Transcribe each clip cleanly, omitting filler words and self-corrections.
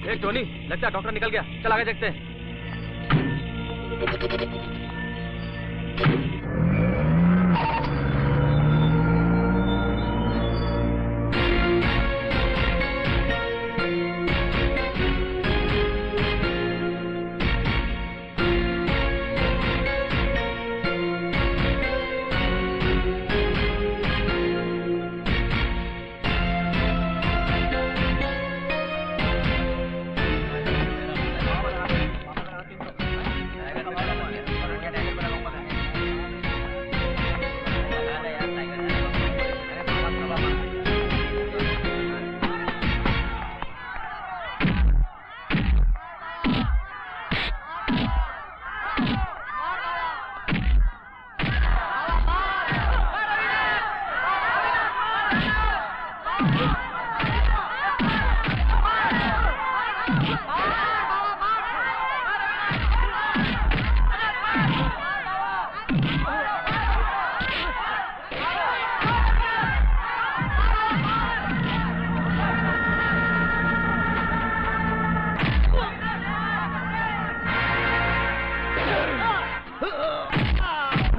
एक टोनी, लगता है डॉक्टर निकल गया। चल आगे देखते हैं।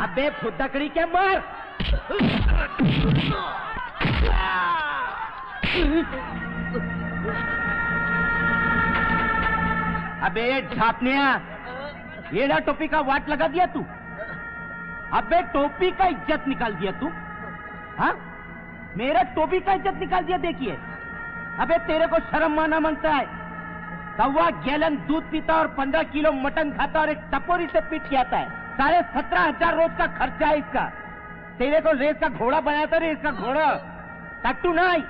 अबे फुद्दकड़ी के मार। अबे झापनिया, ये ना टोपी का वाट लगा दिया तू। अबे टोपी का इज्जत निकाल दिया तू। हाँ, मेरा टोपी का इज्जत निकाल दिया। देखिए, अबे तेरे को शर्म माना मांगता है। 1.25 गैलन दूध पीता और 15 किलो मटन खाता और एक टपोरी से पीट के आता है। 17,500 रोज का खर्चा है इसका। तेरे को रेस का घोड़ा बनाया था, रेस का घोड़ा। टट्टू नहीं,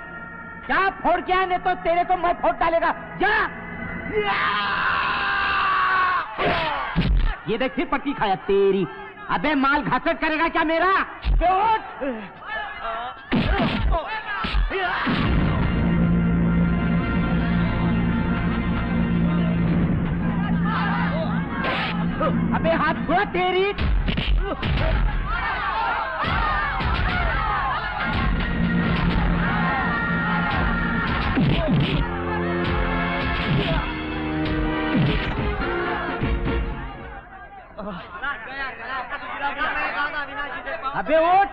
क्या फोड़ के आने तो तेरे को मैं फोड़ डालेगा। जा। ये देख फिर पट्टी खाया तेरी। अबे माल घासट करेगा क्या मेरा? अबे हाथ छोड़ तेरी। अबे उठ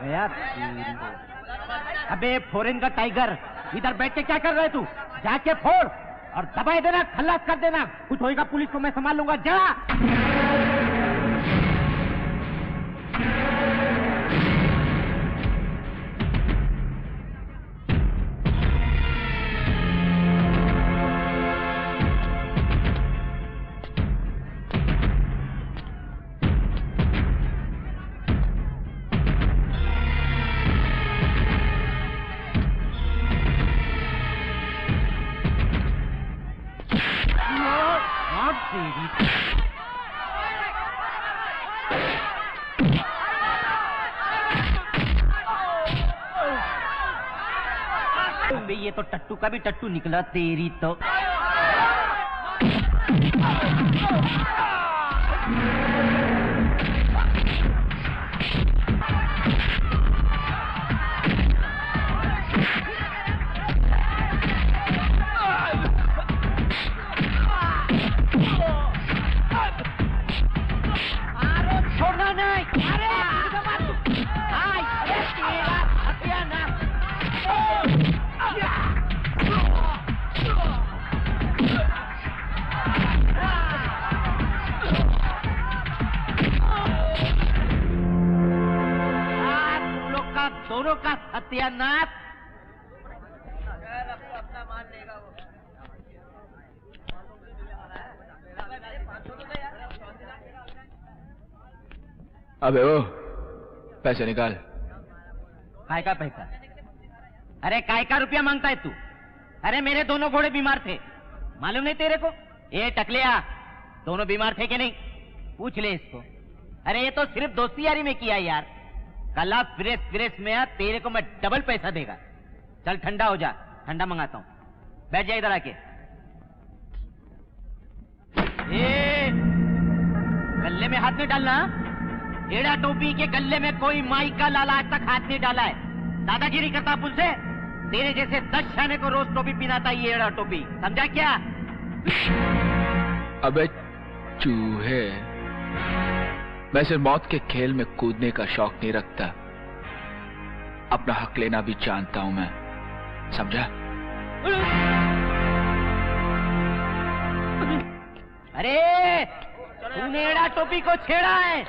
यार। अबे फॉरेन का टाइगर, इधर बैठ के क्या कर रहे तू? जाके फोड़ और दबाई देना, खल्लास कर देना। कुछ होएगा पुलिस को मैं संभाल लूंगा। जा। अबे ये तो टट्टू का भी टट्टू निकला तेरी तो। छोड़ना नहीं। अरे दोनों का सत्यानाश। अबे ओ, पैसे निकाल। काय का पैसा? अरे काय का रुपया मांगता है तू? अरे मेरे दोनों घोड़े बीमार थे, मालूम नहीं तेरे को? ये टकलिया, दोनों बीमार थे कि नहीं? पूछ ले इसको। अरे ये तो सिर्फ दोस्ती यारी में किया यार। कल आप फ्रेश में आ, तेरे को मैं डबल पैसा देगा। चल ठंडा हो जा, ठंडा मंगाता हूँ। बैठ जा इधर आके। गले में हाथ नहीं डालना। एड़ा टोपी के गले में कोई माई का लाला आज तक हाथ नहीं डाला है। दादागिरी करता पुल से। तेरे जैसे 10 शाने को रोज टोपी पहनाता ये एड़ा टोपी, समझा क्या? अबे चूहे, मैं सिर्फ मौत के खेल में कूदने का शौक नहीं रखता, अपना हक लेना भी जानता हूं मैं, समझा? अरे तूने एड़ा टोपी को छेड़ा है,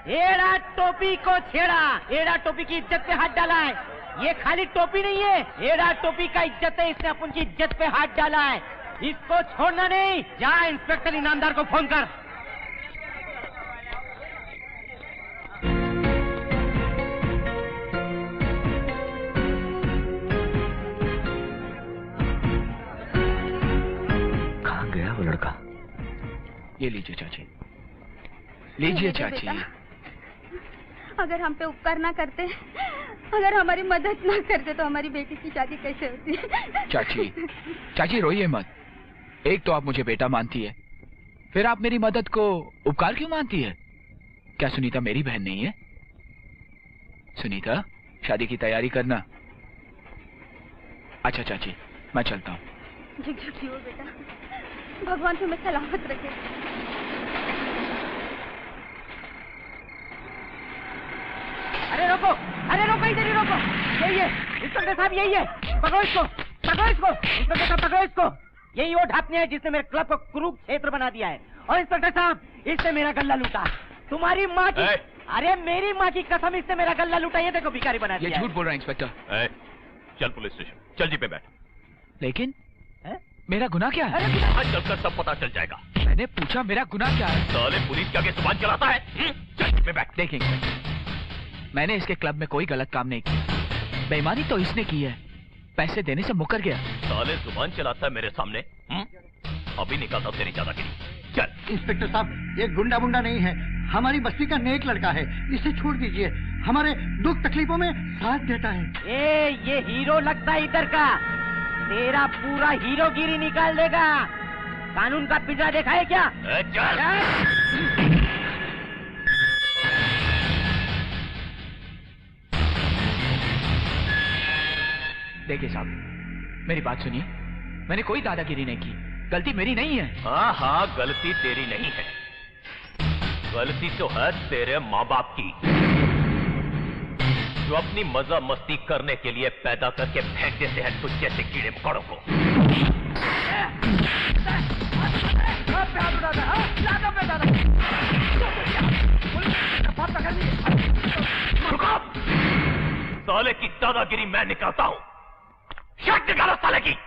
एड़ा टोपी को छेड़ा, एड़ा टोपी की इज्जत पे हाथ डाला है। ये खाली टोपी नहीं है, एड़ा टोपी का इज्जत है, इसने अपन की इज्जत पे हाथ डाला है, इसको छोड़ना नहीं। जा इंस्पेक्टर इनामदार को फोन कर। कहाँ गया वो लड़का? ये लीजिए चाची, लीजिए चाची। अगर हम पे उपकार ना करते, अगर हमारी मदद ना करते तो हमारी बेटी की शादी कैसे होती? चाची, चाची रोइए मत। एक तो आप मुझे बेटा मानती है, फिर आप मेरी मदद को उपकार क्यों मानती है? क्या सुनीता मेरी बहन नहीं है? सुनीता, शादी की तैयारी करना। अच्छा चाची, मैं चलता हूँ। झुक झुक हो बेटा, भगवान तुम्हें सलामत रखे। अरे रोको, अरे रोको, इधर ही रोको। यही है इंस्पेक्टर साहब, यही है, पकड़ो इसको, पकड़ो इसको। इंस्पेक्टर साहब पकड़ो इसको। यही वो ढापने है जिसने मेरे क्लब को कुरुक्षेत्र बना दिया है। और इंस्पेक्टर साहब, इसने मेरा गल्ला लूटा, तुम्हारी माँ की, अरे मेरी माँ की कसम, इसने मेरा गल्ला लूटा। ये देखो भिखारी बना दिया। ये झूठ बोल रहा है इंस्पेक्टर। चल पुलिस स्टेशन, चल जी पे बैठ। लेकिन मेरा गुनाह क्या है? आज चलकर सब पता चल जाएगा। मैंने पूछा मेरा गुनाह क्या है? साले पुलिस के आगे जुबान चलाता है। चल जी पे बैठ। देखिए मैंने इसके क्लब में कोई गलत काम नहीं किया, बेईमानी तो इसने की है, पैसे देने से मुकर गया। साले जुबान चलाता है मेरे सामने। अभी निकालता हूं तेरी दादागिरी। चल। इंस्पेक्टर साहब, ये गुंडा बुंडा नहीं है, हमारी बस्ती का नेक लड़का है, इसे छोड़ दीजिए, हमारे दुख तकलीफों में साथ देता है। ये हीरो लगता है इधर का, तेरा पूरा हीरोगिरी निकाल देगा। कानून का पिंजरा देखा है क्या? चल। देखिए साहब, मेरी बात सुनिए, मैंने कोई दादागिरी नहीं की, गलती मेरी नहीं है। हाँ हाँ, गलती तेरी नहीं है, गलती तो है तेरे माँ बाप की, जो अपनी मजा मस्ती करने के लिए पैदा करके फेंक देते हैं तुझ जैसे कीड़े मकोड़ों को। साले की दादागिरी मैं निकालता हूं। शर्ट निकालो साले की।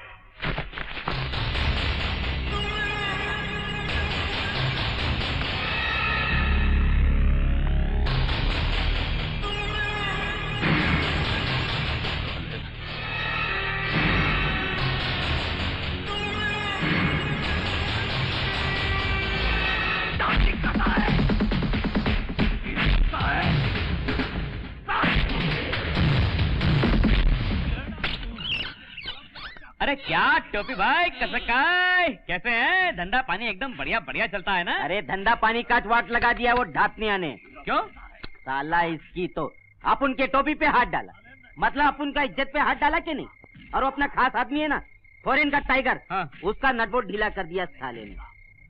अरे क्या टोपी भाई, कसकाई कैसे हैं? धंधा पानी एकदम बढ़िया बढ़िया चलता है ना? अरे धंधा पानी काट वाट लगा दिया वो ढापनिया ने। क्यों? साला इसकी तो अपन के टोपी पे हाथ डाला, मतलब अपन का इज्जत पे हाथ डाला कि नहीं? और वो अपना खास आदमी है ना, फॉरेन का टाइगर, हाँ। उसका नटबोल्ट ढीला कर दिया साले ने।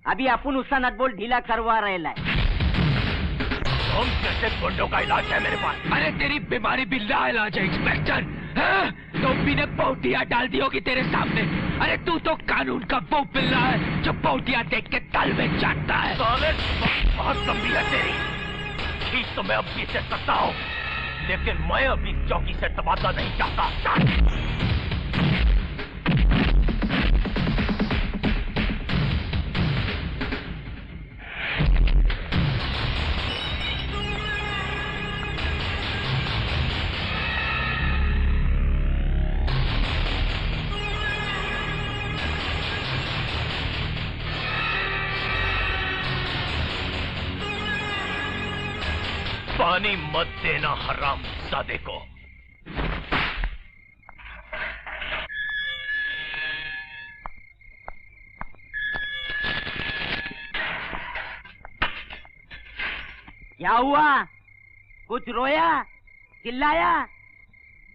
अभी अपन उसका नटबोल्ट ढीला करवा रहे लाए। तुम जैसे गुंडों का इलाज है मेरे पास। अरे तेरी बीमारी भी लाइलाज है इंस्पेक्टर। टोपी ने पौटिया डाल दी होगी तेरे सामने। अरे तू तो कानून का वो पिल्ला है जो पौटिया देख के तल में जाता है। साले बहुत लंबी है तेरी, ठीक तो मैं अब पीछे सकता हूँ, लेकिन मैं अभी चौकी से तबादला नहीं चाहता। पानी मत देना हराम ज़ादे को। क्या हुआ? कुछ रोया, चिल्लाया?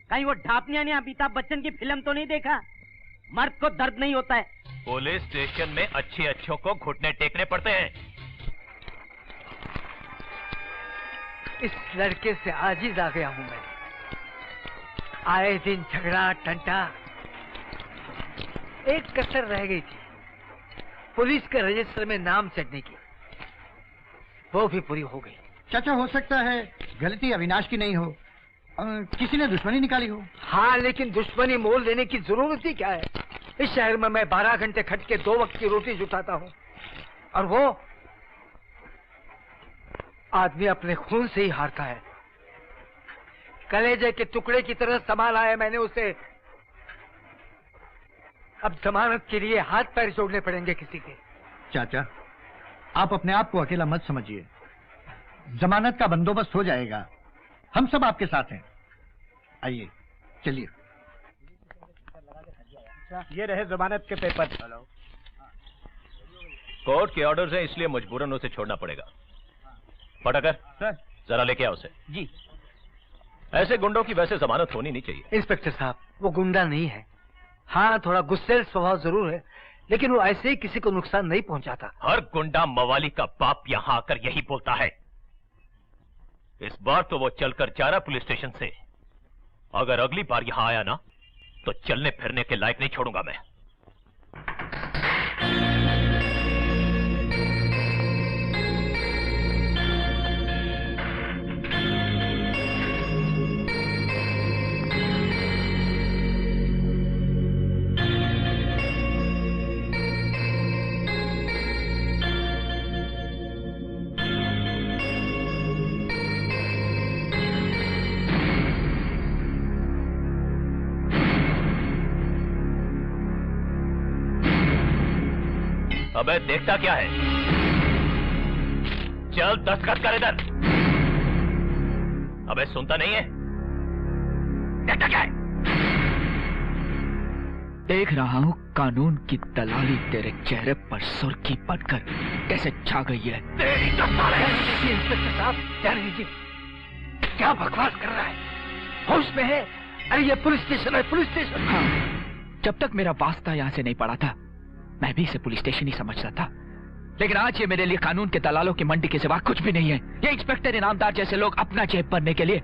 कहीं वो ढापनिया ने अमिताभ बच्चन की फिल्म तो नहीं देखा? मर्द को दर्द नहीं होता है। पुलिस स्टेशन में अच्छे अच्छों को घुटने टेकने पड़ते हैं। इस लड़के से आजिज आ गया हूं मैं। आए दिन झगड़ा टंटा, एक कसर रह गई थी पुलिस के रजिस्टर में नाम चढ़ने की, वो भी पूरी हो गई। चाचा हो सकता है गलती अविनाश की नहीं हो, किसी ने दुश्मनी निकाली हो। हाँ, लेकिन दुश्मनी मोल लेने की जरूरत ही क्या है? इस शहर में मैं 12 घंटे खट के 2 वक्त की रोटी जुटाता हूँ, और वो आदमी अपने खून से ही हारता है। कलेजे के टुकड़े की तरह संभाला है मैंने उसे। अब जमानत के लिए हाथ पैर जोड़ने पड़ेंगे किसी के। चाचा, आप अपने आप को अकेला मत समझिए, जमानत का बंदोबस्त हो जाएगा, हम सब आपके साथ हैं। आइए, चलिए। ये रहे जमानत के पेपर। कोर्ट के ऑर्डर्स हैं, इसलिए मजबूरन उसे छोड़ना पड़ेगा। पटाकर सर। जरा लेके आओ उसे। जी। ऐसे गुंडों की वैसे जमानत होनी नहीं चाहिए। इंस्पेक्टर साहब, वो गुंडा नहीं है। हाँ, थोड़ा गुस्सेल स्वभाव जरूर है, लेकिन वो ऐसे ही किसी को नुकसान नहीं पहुंचाता। हर गुंडा मवाली का बाप यहाँ आकर यही बोलता है। इस बार तो वो चलकर जा रहा पुलिस स्टेशन से। अगर अगली बार यहाँ आया ना, तो चलने फिरने के लायक नहीं छोड़ूंगा मैं। अबे देखता क्या है? चल दस्तखत कर इधर। अबे सुनता नहीं है? देखता क्या है? देख रहा हूँ कानून की दलाली तेरे चेहरे पर सुर्खी बनकर कैसे छा गई है। तेरी तो साले। इंस्पेक्टर साहब, जाने दीजिए। क्या बकवास कर रहा है? होश में है? अरे ये पुलिस स्टेशन है, पुलिस स्टेशन। हाँ, जब तक मेरा वास्ता यहाँ से नहीं पड़ा था, मैं भी इसे पुलिस स्टेशन ही समझता था। लेकिन आज ये मेरे लिए कानून के दलालों की मंडी के सिवा कुछ भी नहीं है। ये इंस्पेक्टर इनामदार जैसे लोग अपना जेब भरने के लिए।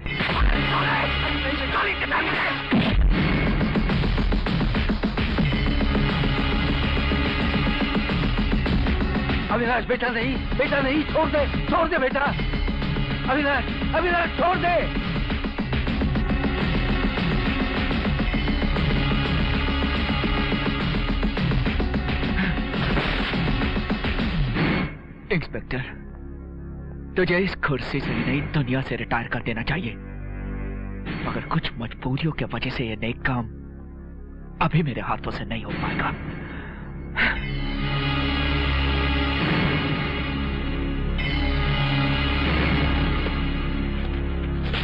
अविनाश बेटा नहीं, बेटा नहीं, छोड़ दे बेटा। अविनाश, अविनाश छोड़ दे। इंस्पेक्टर, तुझे इस कुर्सी से नई दुनिया से रिटायर कर देना चाहिए, मगर कुछ मजबूरियों की वजह से ये नेक काम अभी मेरे हाथों से नहीं हो पाएगा।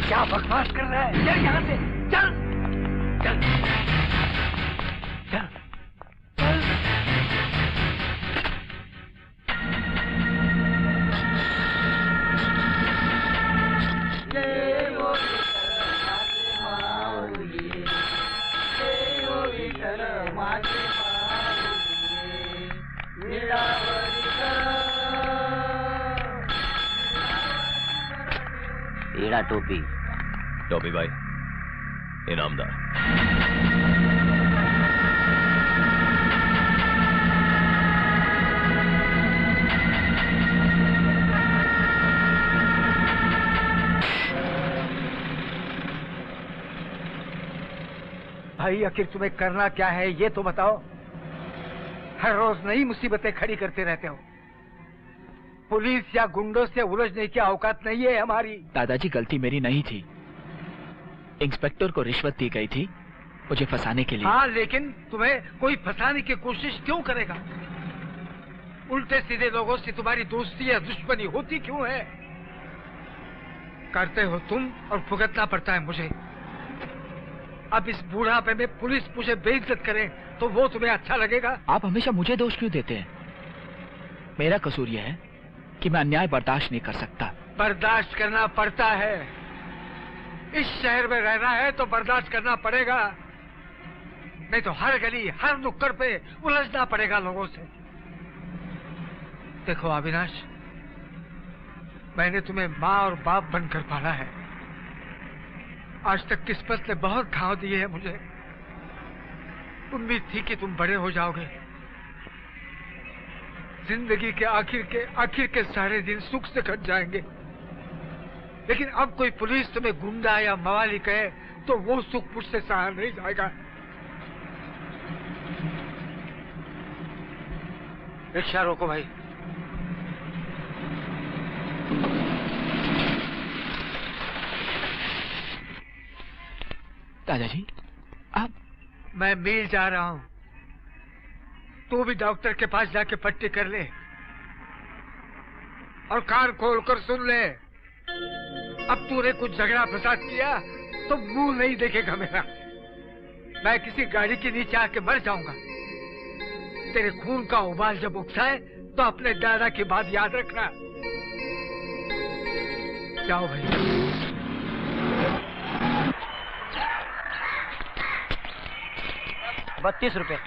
क्या बकवास कर रहा है? चल यहाँ से, चल चल चल चल। एड़ा टोपी। टोपी भाई, इनामदार। भाई आखिर तुम्हें करना क्या है ये तो बताओ। हर रोज नई मुसीबतें खड़ी करते रहते हो। पुलिस या गुंडों से उलझने की औकात नहीं है हमारी। दादाजी, गलती मेरी नहीं थी। इंस्पेक्टर को रिश्वत दी गई थी मुझे फंसाने के लिए। हाँ, लेकिन तुम्हें कोई फंसाने की कोशिश क्यों करेगा? उल्टे सीधे लोगों से तुम्हारी दोस्ती या दुश्मनी होती क्यों है? करते हो तुम और भुगतना पड़ता है मुझे। अब इस बूढ़ापे में पुलिस मुझे बेइज्जत करे तो वो तुम्हें अच्छा लगेगा? आप हमेशा मुझे दोष क्यों देते हैं? मेरा कसूर यह है कि मैं अन्याय बर्दाश्त नहीं कर सकता। बर्दाश्त करना पड़ता है। इस शहर में रहना है तो बर्दाश्त करना पड़ेगा, नहीं तो हर गली हर नुक्कड़ पे उलझना पड़ेगा लोगों से। देखो अविनाश, मैंने तुम्हें माँ और बाप बनकर पाला है। आज तक किस्मत ने बहुत घाव दिए हैं मुझे। उम्मीद थी कि तुम बड़े हो जाओगे, जिंदगी के आखिर के सारे दिन सुख से कट जाएंगे। लेकिन अब कोई पुलिस तुम्हें गुंडा या मवाली कहे तो वो सुख मुझसे सहा नहीं जाएगा। रिक्शा रोको भाई। दादाजी आप? मैं मिल जा रहा हूं, तू भी डॉक्टर के पास जाके पट्टी कर ले और कान खोलकर सुन ले। अब तूने कुछ झगड़ा फसाद किया तो मुंह नहीं देखेगा मेरा। मैं किसी गाड़ी के नीचे आके मर जाऊंगा। तेरे खून का उबाल जब उठाए तो अपने दादा की बात याद रखना। जाओ भाई। 32 रुपए।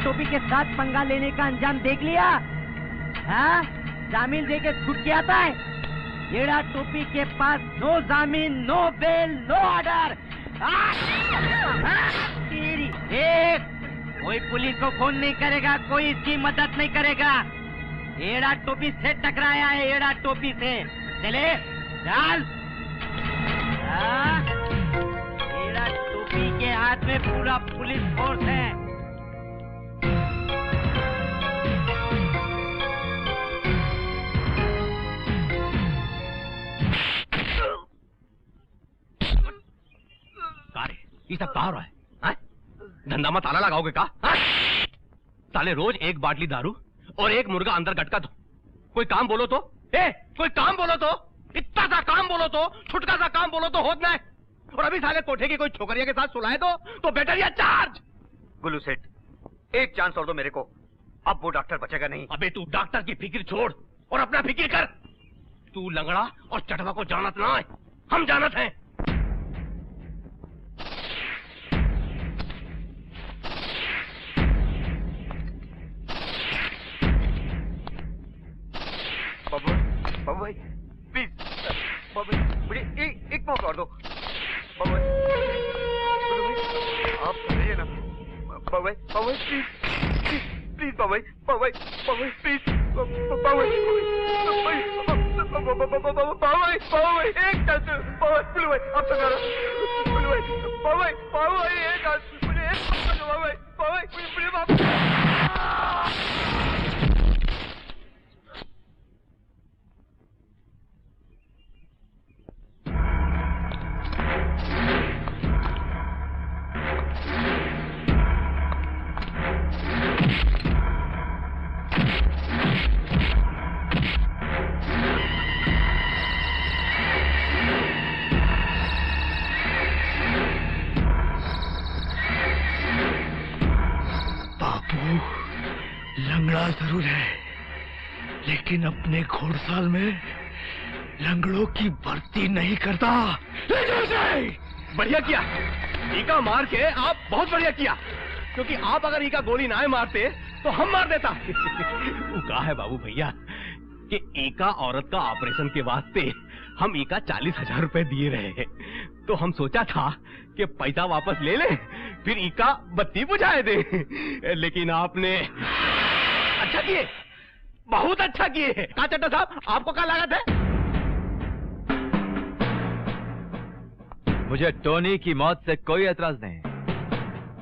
टोपी के साथ पंगा लेने का अंजाम देख लिया? हाँ? जामीन देके छूट के आता है। येड़ा टोपी के पास नो जामीन, नो बेल, नो ऑर्डर। तेरी एक कोई पुलिस को फोन नहीं करेगा, कोई इसकी मदद नहीं करेगा। येड़ा टोपी से टकराया है, येड़ा टोपी से। चले चल। येड़ा टोपी के हाथ में पूरा पुलिस फोर्स है। ये सब कहाँ रहा है? धंधा में ताला लगाओगे का? साले रोज एक बाटली दारू और एक मुर्गा अंदर गटका दो। कोई काम बोलो तो? कोई काम बोलो तो? इतना सा काम बोलो तो? छुटका सा काम बोलो तो होता है। और अभी साले कोठे की कोई छोकरिया के साथ सुलाए तो बेटर या चार्ज। गुल्लू सेठ, एक चांस और दो मेरे को। अब वो डॉक्टर बचेगा नहीं। अबे तू डॉक्टर की फिक्र छोड़ और अपना फिक्र कर। तू लंगड़ा और चटवा को जानत ना है, हम जानत हैं। बाबू भाई प्लीज, बाबू भाई मुझे एक मौका और दो। बाबू भाई आप समझिए ना। बाबू भाई प्लीज प्लीज, बाबू भाई प्लीज, बाबू भाई एक चांस, बाबू भाई आप समझा रहा, बाबू भाई एक चांस, मुझे एक मौका दो। बाबू भाई मुझे माफ। लंगड़ा जरूर है, लेकिन अपने घोड़साल में लंगड़ों की भर्ती नहीं करता। बढ़िया किया ईका मार के, आप बहुत बढ़िया किया, क्योंकि आप अगर ईका गोली ना मारते तो हम मार देता। वो कहा है बाबू भैया कि ईका औरत का ऑपरेशन के वास्ते हम ईका 40,000 रुपए दिए रहे हैं, तो हम सोचा था कि पैसा वापस ले ले, फिर ईका बत्ती बुझाए दे, लेकिन आपने अच्छा किए, बहुत अच्छा किए। कहा चट्टा साहब, आपको क्या लागत है? मुझे टोनी की मौत से कोई एतराज नहीं,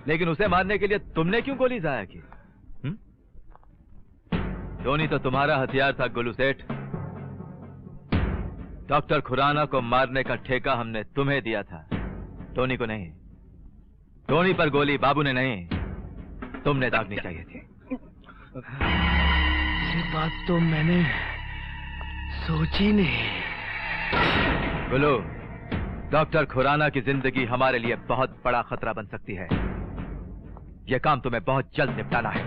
लेकिन उसे मारने के लिए तुमने क्यों गोली जाया की? टोनी तो तुम्हारा हथियार था गुल्लू सेठ। डॉक्टर खुराना को मारने का ठेका हमने तुम्हें दिया था, टोनी को नहीं। टोनी पर गोली बाबू ने नहीं, तुमने दागनी चाहिए थी। ये बात तो मैंने सोची नहीं। गुल्लू, डॉक्टर खुराना की जिंदगी हमारे लिए बहुत बड़ा खतरा बन सकती है। यह काम तुम्हें बहुत जल्द निपटाना है।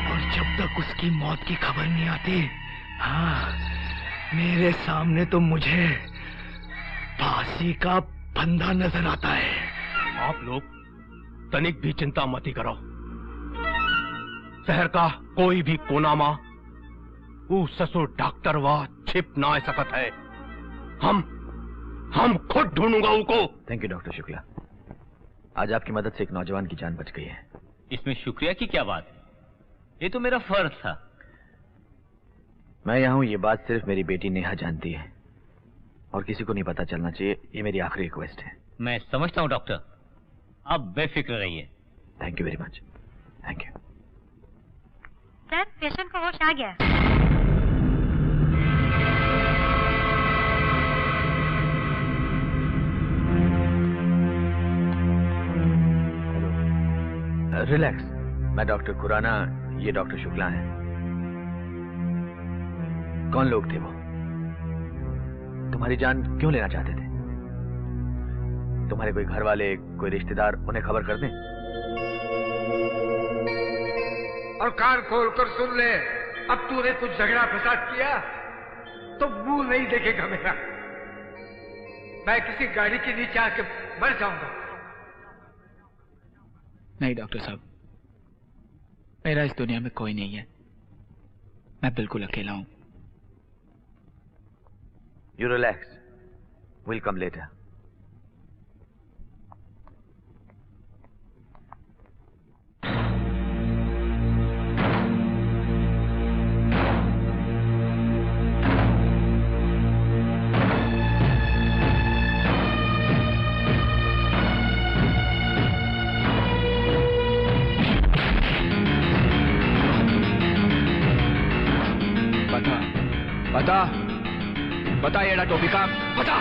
और जब तक उसकी मौत की खबर नहीं आती, हाँ, मेरे सामने तो मुझे फांसी का फंदा नजर आता है। आप लोग तनिक भी चिंता मत ही करो। शहर का कोई भी कोना मां वो ससुर डॉक्टर वह छिप ना सकत है। हम खुद ढूंढूंगा उनको। थैंक यू डॉक्टर शुक्ला, आज आपकी मदद से एक नौजवान की जान बच गई है। इसमें शुक्रिया की क्या बात, ये तो मेरा फर्ज था। मैं यहाँ हूँ, ये बात सिर्फ मेरी बेटी नेहा जानती है और किसी को नहीं पता चलना चाहिए, ये मेरी आखिरी रिक्वेस्ट है। मैं समझता हूँ डॉक्टर, आप बेफिक्र रहिए। Thank you very much. Thank you sir, patient को होश आ गया। रिलैक्स, मैं डॉक्टर खुराना, ये डॉक्टर शुक्ला हैं। कौन लोग थे वो? तुम्हारी जान क्यों लेना चाहते थे? तुम्हारे कोई घर वाले, कोई रिश्तेदार उन्हें खबर कर दें? और कान खोल कर सुन ले, अब तूने कुछ झगड़ा फसाद किया तो मुंह नहीं देखेगा मेरा। मैं किसी गाड़ी के नीचे आके मर जाऊंगा। नहीं डॉक्टर साहब, मेरा इस दुनिया में कोई नहीं है, मैं बिल्कुल अकेला हूं। You relax, will come later. बता येड़ा टोपी का बता।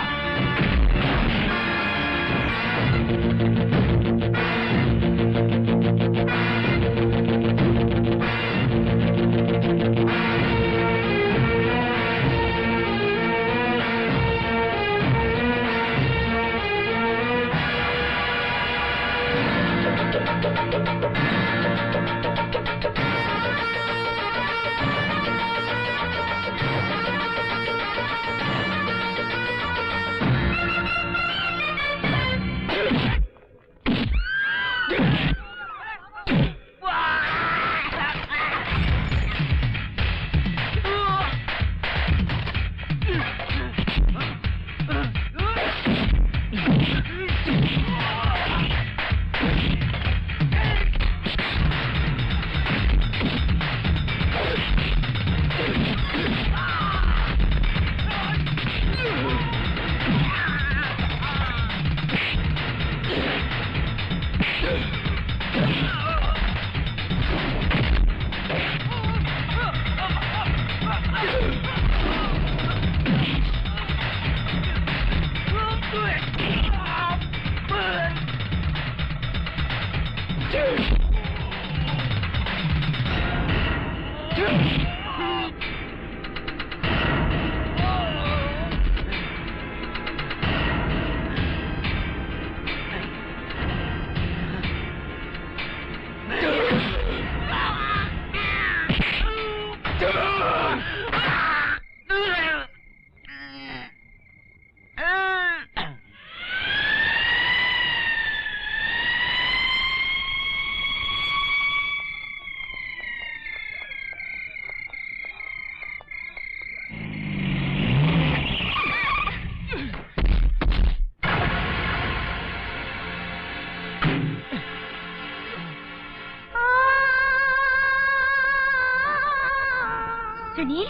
सुनील,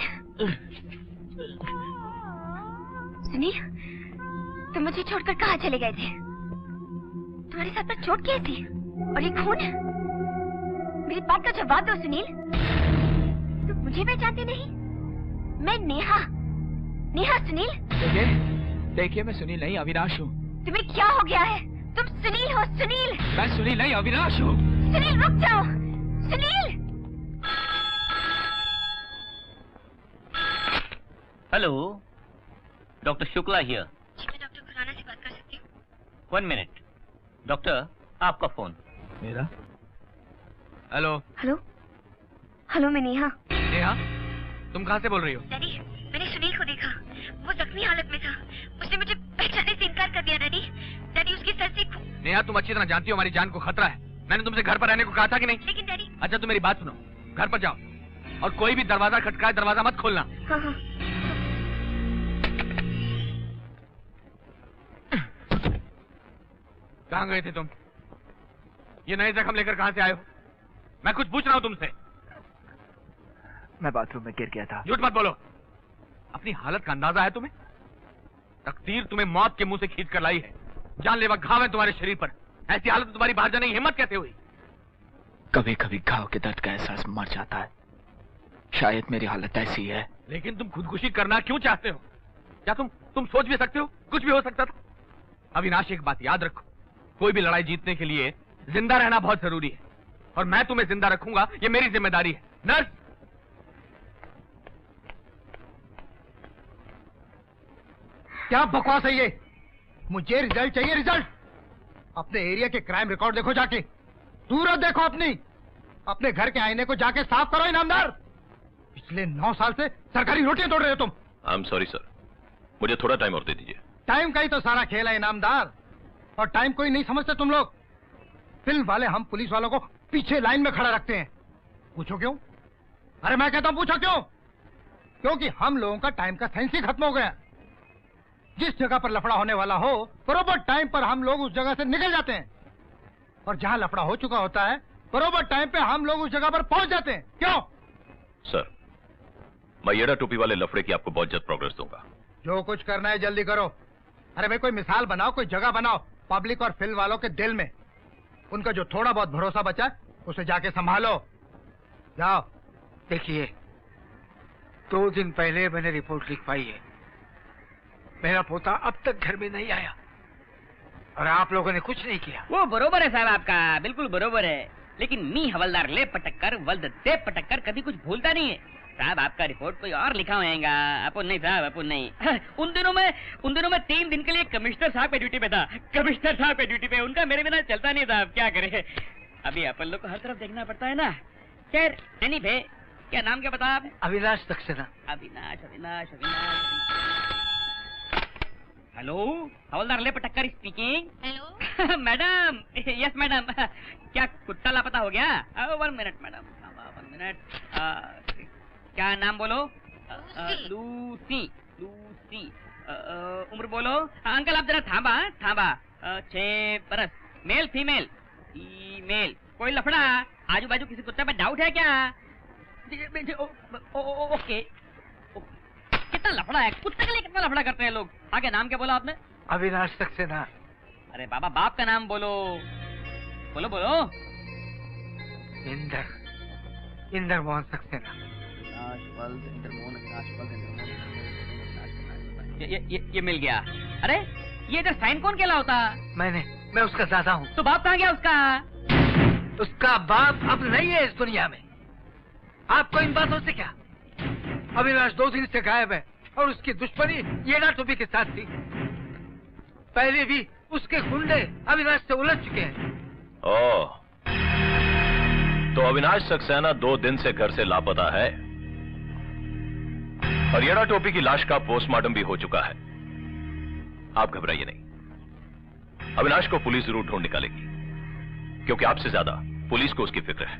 सुनील, तुम मुझे छोड़कर कहाँ चले गए थे? तुम्हारे साथ पर चोट कैसी और ये खून? मेरी बात का जवाब दो सुनील। तुम मुझे पहचानते नहीं? मैं नेहा, नेहा सुनील। देखिए, देखिए मैं सुनील नहीं अविनाश हूँ। तुम्हें क्या हो गया है? तुम सुनील हो सुनील। मैं सुनील नहीं अविनाश हूँ। सुनील रुक जाओ, Sunil. Hello, doctor Shukla here. मैं डॉक्टर खुराना से बात कर सकती हूँ? 1 मिनट। डॉक्टर, आपका फोन। मेरा? हेलो। हेलो, हेलो, मैं नेहा। नेहा, तुम कहाँ से बोल रही हो? डैडी, मैंने सुनील को देखा। वो जख्मी हालत में था। उसने मुझे पहचानने से इनकार कर दिया डैडी। डैडी, उसकी सर से नेहा, तुम अच्छी तरह जानती हो हमारी जान को खतरा है। मैंने तुमसे घर पर रहने को कहा था कि नहीं? लेकिन डैडी। अच्छा, तुम मेरी बात सुनो, घर पर जाओ और कोई भी दरवाजा खटकाए दरवाजा मत खोलना। हाँ हाँ। कहाँ गए थे तुम? ये नए जख्म लेकर कहाँ से आए हो? मैं कुछ पूछ रहा हूँ तुमसे। मैं बाथरूम में गिर गया था। झूठ मत बोलो। अपनी हालत का अंदाजा है तुम्हें? तकदीर तुम्हें मौत के मुंह से खींच कर लाई है। जानलेवा घाव है तुम्हारे शरीर पर। ऐसी हालत में तुम्हारी बाहर जाने की हिम्मत कैसे हुई? कभी कभी घाव के दर्द का एहसास मर जाता है। शायद मेरी हालत ऐसी है। लेकिन तुम खुदकुशी करना क्यों चाहते हो? क्या तुम सोच भी सकते हो कुछ भी हो सकता था? अविनाश, एक बात याद रखो, कोई भी लड़ाई जीतने के लिए जिंदा रहना बहुत जरूरी है और मैं तुम्हें जिंदा रखूंगा, ये मेरी जिम्मेदारी है। नर्स, क्या बकवास है ये? मुझे रिजल्ट चाहिए, रिजल्ट। अपने एरिया के क्राइम रिकॉर्ड देखो जाके, सूरत देखो अपने घर के आईने को जाके साफ करो इनामदार। पिछले 9 साल से सरकारी रोटियां तोड़ रहे हो तुम। आई एम सॉरी सर, मुझे थोड़ा टाइम और दे दीजिए। टाइम का ही तो सारा खेल है इनामदार, और टाइम कोई नहीं समझते तुम लोग। फिल्म वाले हम पुलिस वालों को पीछे लाइन में खड़ा रखते हैं। पूछो क्यों? अरे मैं कहता हूं पूछो क्यों? क्योंकि हम लोगों का टाइम का सेंस ही खत्म हो गया। जिस जगह पर लफड़ा होने वाला हो, बरोबर टाइम पर हम लोग उस जगह से निकल जाते हैं, और जहां लफड़ा हो चुका होता है, बरोबर टाइम पे हम लोग उस जगह पर पहुंच जाते हैं। क्यों? सर, मैं येड़ा टोपी वाले लफड़े की आपको बहुत जल्द प्रोग्रेस दूंगा। जो कुछ करना है जल्दी करो। अरे भाई, कोई मिसाल बनाओ, कोई जगह बनाओ पब्लिक और फिल्म वालों के दिल में। उनका जो थोड़ा बहुत भरोसा बचा है, उसे जाके संभालो। जाओ। देखिए, 2 दिन पहले मैंने रिपोर्ट लिखवाई है। मेरा पोता अब तक घर में नहीं आया और आप लोगों ने कुछ नहीं किया। वो बरोबर है साहब, आपका बिल्कुल बरोबर है। लेकिन मी हवलदार ले पटक्कर वल्द दे पटक्कर कभी कुछ भूलता नहीं है साहब। आपका रिपोर्ट कोई और लिखा होगा, अपन नहीं साहब, अपन नहीं। उन दिनों में 3 दिन के लिए कमिश्नर साहब पे ड्यूटी पे था। कमिश्नर साहब पे ड्यूटी पे, उनका मेरे बिना चलता नहीं साहब, क्या करे। अभी अपन लोग को हर तरफ देखना पड़ता है ना। खैर, एनी वे, क्या नाम क्या बताया आपने? अविनाश सक्सेना। अविनाश, अविनाश, अविनाश। हेलो, हवलदार ले पटक्कर speaking. Hello. Madam, yes madam. क्या कुत्ता लापता हो गया? 1 मिनट मैडम, 1 मिनट। क्या नाम बोलो? लूसी। लूसी। उम्र बोलो? अंकल आप जरा थांबा। 6 बरस। Male female? फीमेल। कोई लफड़ा? आजू बाजू किसी कुत्ते पे डाउट है क्या? ओके। कितना लफड़ा है, कुत्ते के लिए कितना लफड़ा करते हैं लोग। आगे नाम क्या बोला आपने? अविनाश सक्सेना। अरे बाबा, बाप का नाम बोलो। बोलो। इंदर मोहन सक्सेना। ये मिल गया। अरे, ये इधर साइन कौन केला होता? मैं उसका दादा हूँ। तो बाप कहाँ गया उसका? उसका बाप अब नहीं है इस दुनिया में। आपको इन बातों से क्या? अविनाश 2 दिन से गायब है और उसकी दुश्मनी येड़ा टोपी के साथ थी। पहले भी उसके गुंडे अविनाश से उलझ चुके हैं। ओह, तो अविनाश सक्सेना 2 दिन से घर से लापता है और येड़ा टोपी की लाश का पोस्टमार्टम भी हो चुका है। आप घबराइए नहीं, अविनाश को पुलिस जरूर ढूंढ निकालेगी, क्योंकि आपसे ज्यादा पुलिस को उसकी फिक्र है।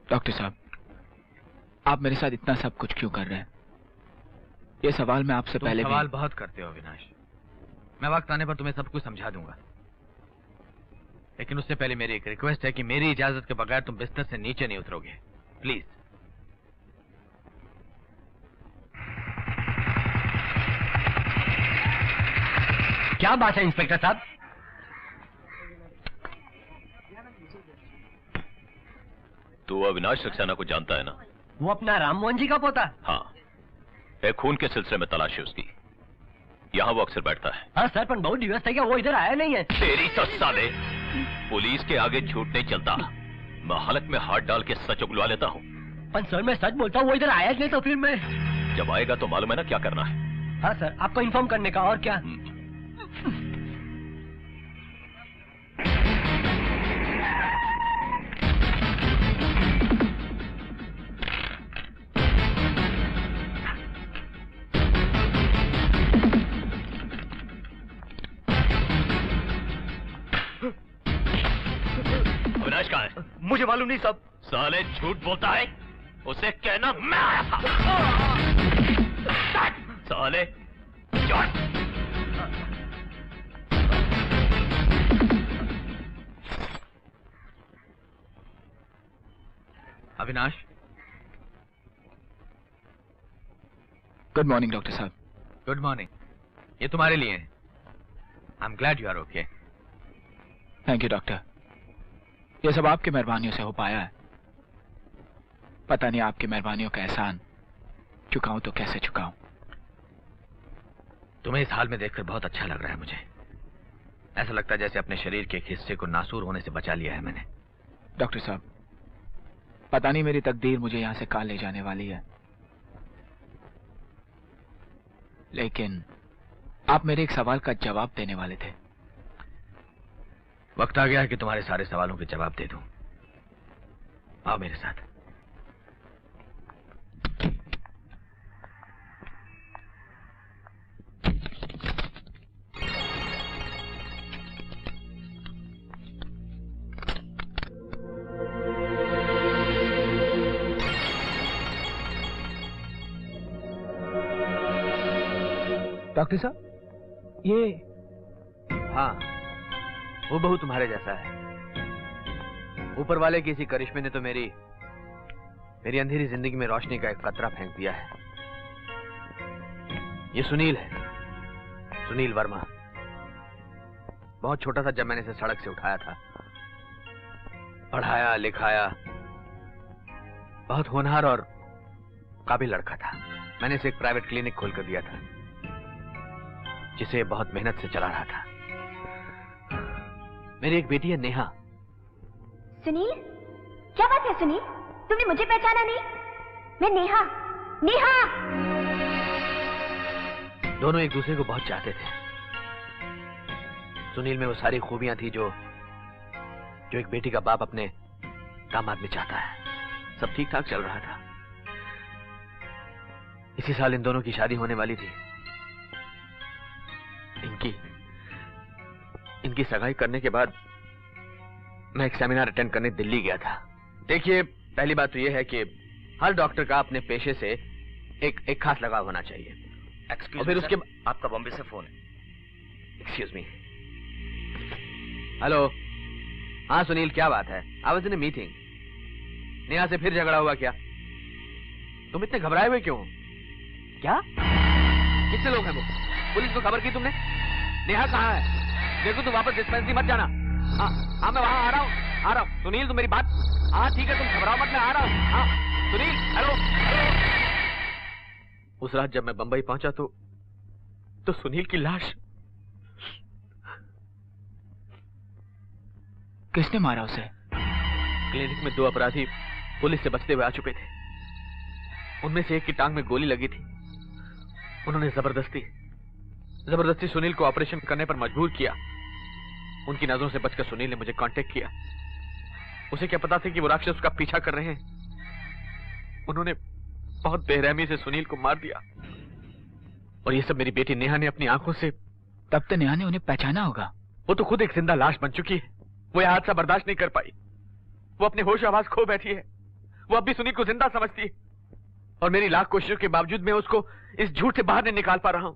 डॉक्टर साहब, आप मेरे साथ इतना सब कुछ क्यों कर रहे हैं? ये सवाल मैं आपसे पहले सवाल बहुत करते हो अविनाश। मैं वक्त आने पर तुम्हें सब कुछ समझा दूंगा, लेकिन उससे पहले मेरी एक रिक्वेस्ट है कि मेरी इजाजत के बगैर तुम बिस्तर से नीचे नहीं उतरोगे, प्लीज। क्या बात है इंस्पेक्टर साहब? तू अविनाश सक्सेना को जानता है ना? वो अपना राम मोहन जी का पोता? हाँ, एक खून के सिलसिले में तलाश है उसकी। यहाँ वो अक्सर बैठता है। हाँ सर, पर बहुत दिवस तक वो इधर आया नहीं है। तेरी तो साले पुलिस के आगे झूठ नहीं चलता। मैं हलक में हाथ डाल के सच उगलवा लेता हूँ। पर सर मैं सच बोलता हूँ, वो इधर आया नहीं तो फिर मैं। जब आएगा तो मालूम है ना क्या करना है। हाँ सर, आपको इन्फॉर्म करने का, और क्या। अविनाश कहाँ है? मुझे मालूम नहीं साहब। साले झूठ बोलता है, उसे कहना मैं आया था। साले चढ़। अविनाश, गुड मॉर्निंग डॉक्टर साहब। Good morning. ये तुम्हारे लिए है। I am glad you are okay. Thank you doctor, ये सब आपकी मेहरबानियों से हो पाया है। पता नहीं आपकी मेहरबानियों का एहसान चुकाऊं तो कैसे चुकाऊं। तुम्हें इस हाल में देखकर बहुत अच्छा लग रहा है मुझे। ऐसा लगता है जैसे अपने शरीर के एक हिस्से को नासूर होने से बचा लिया है मैंने। डॉक्टर साहब, पता नहीं मेरी तकदीर मुझे यहां से कहां ले जाने वाली है, लेकिन आप मेरे एक सवाल का जवाब देने वाले थे। वक्त आ गया है कि तुम्हारे सारे सवालों के जवाब दे दूं। आओ मेरे साथ। डॉक्टर साहब, ये हाँ, वो बहू तुम्हारे जैसा है। ऊपर वाले की इसी करिश्मे ने तो मेरी अंधेरी जिंदगी में रोशनी का एक कतरा फेंक दिया है। ये सुनील है, सुनील वर्मा। बहुत छोटा था जब मैंने इसे सड़क से उठाया था। पढ़ाया लिखाया, बहुत होनहार और काबिल लड़का था। मैंने इसे एक प्राइवेट क्लिनिक खोलकर दिया था, जिसे बहुत मेहनत से चला रहा था। मेरी एक बेटी है नेहा। सुनील, क्या बात है सुनील, तुमने मुझे पहचाना नहीं? मैं नेहा। नेहा! दोनों एक दूसरे को बहुत चाहते थे। सुनील में वो सारी खूबियां थी जो एक बेटी का बाप अपने दामाद में चाहता है। सब ठीक ठाक चल रहा था। इसी साल इन दोनों की शादी होने वाली थी। इनकी सगाई करने के बाद मैं एक सेमिनार अटेंड करने दिल्ली गया था। देखिए, पहली बात तो यह है कि हर डॉक्टर का अपने पेशे से एक खास लगाव होना चाहिए। और फिर उसके आपका बॉम्बे से फोन है। Excuse me. हेलो। हाँ सुनील, क्या बात है? I was in a meeting. Neha से फिर झगड़ा हुआ क्या? तुम इतने घबराए हुए क्यों? क्या? कितने लोग हैं वो? पुलिस को खबर की तुमने? नेहा कहाँ है? देखो तुम वापस डिस्पेंसरी मत जाना। हाँ मैं वहां आ रहा हूँ। सुनील तुम मेरी बात। हाँ ठीक है, तुम घबराओ मत, मैं आ रहा हूँ। हाँ सुनील, हेलो। उस रात जब मैं बंबई पहुंचा तो सुनील की लाश। किसने मारा उसे? क्लिनिक में 2 अपराधी पुलिस से बचते हुए आ चुके थे। उनमें से एक की टांग में गोली लगी थी। उन्होंने जबरदस्ती सुनील को ऑपरेशन करने पर मजबूर किया। उनकी नजरों से बचकर सुनील ने मुझे कांटेक्ट किया। उसे क्या पता था कि वो राक्षस उसका पीछा कर रहे हैं। उन्होंने बहुत बेरहमी से सुनील को मार दिया। और ये सब मेरी बेटी नेहा ने अपनी आंखों से। तब तो नेहा ने उन्हें पहचाना होगा। वो तो खुद एक जिंदा लाश बन चुकी है। वो यह हादसा बर्दाश्त नहीं कर पाई। वो अपने होश आवाज खो बैठी है। वो अब भी सुनील को जिंदा समझती है और मेरी लाख कोशिशों के बावजूद मैं उसको इस झूठ से बाहर नहीं निकाल पा रहा हूं।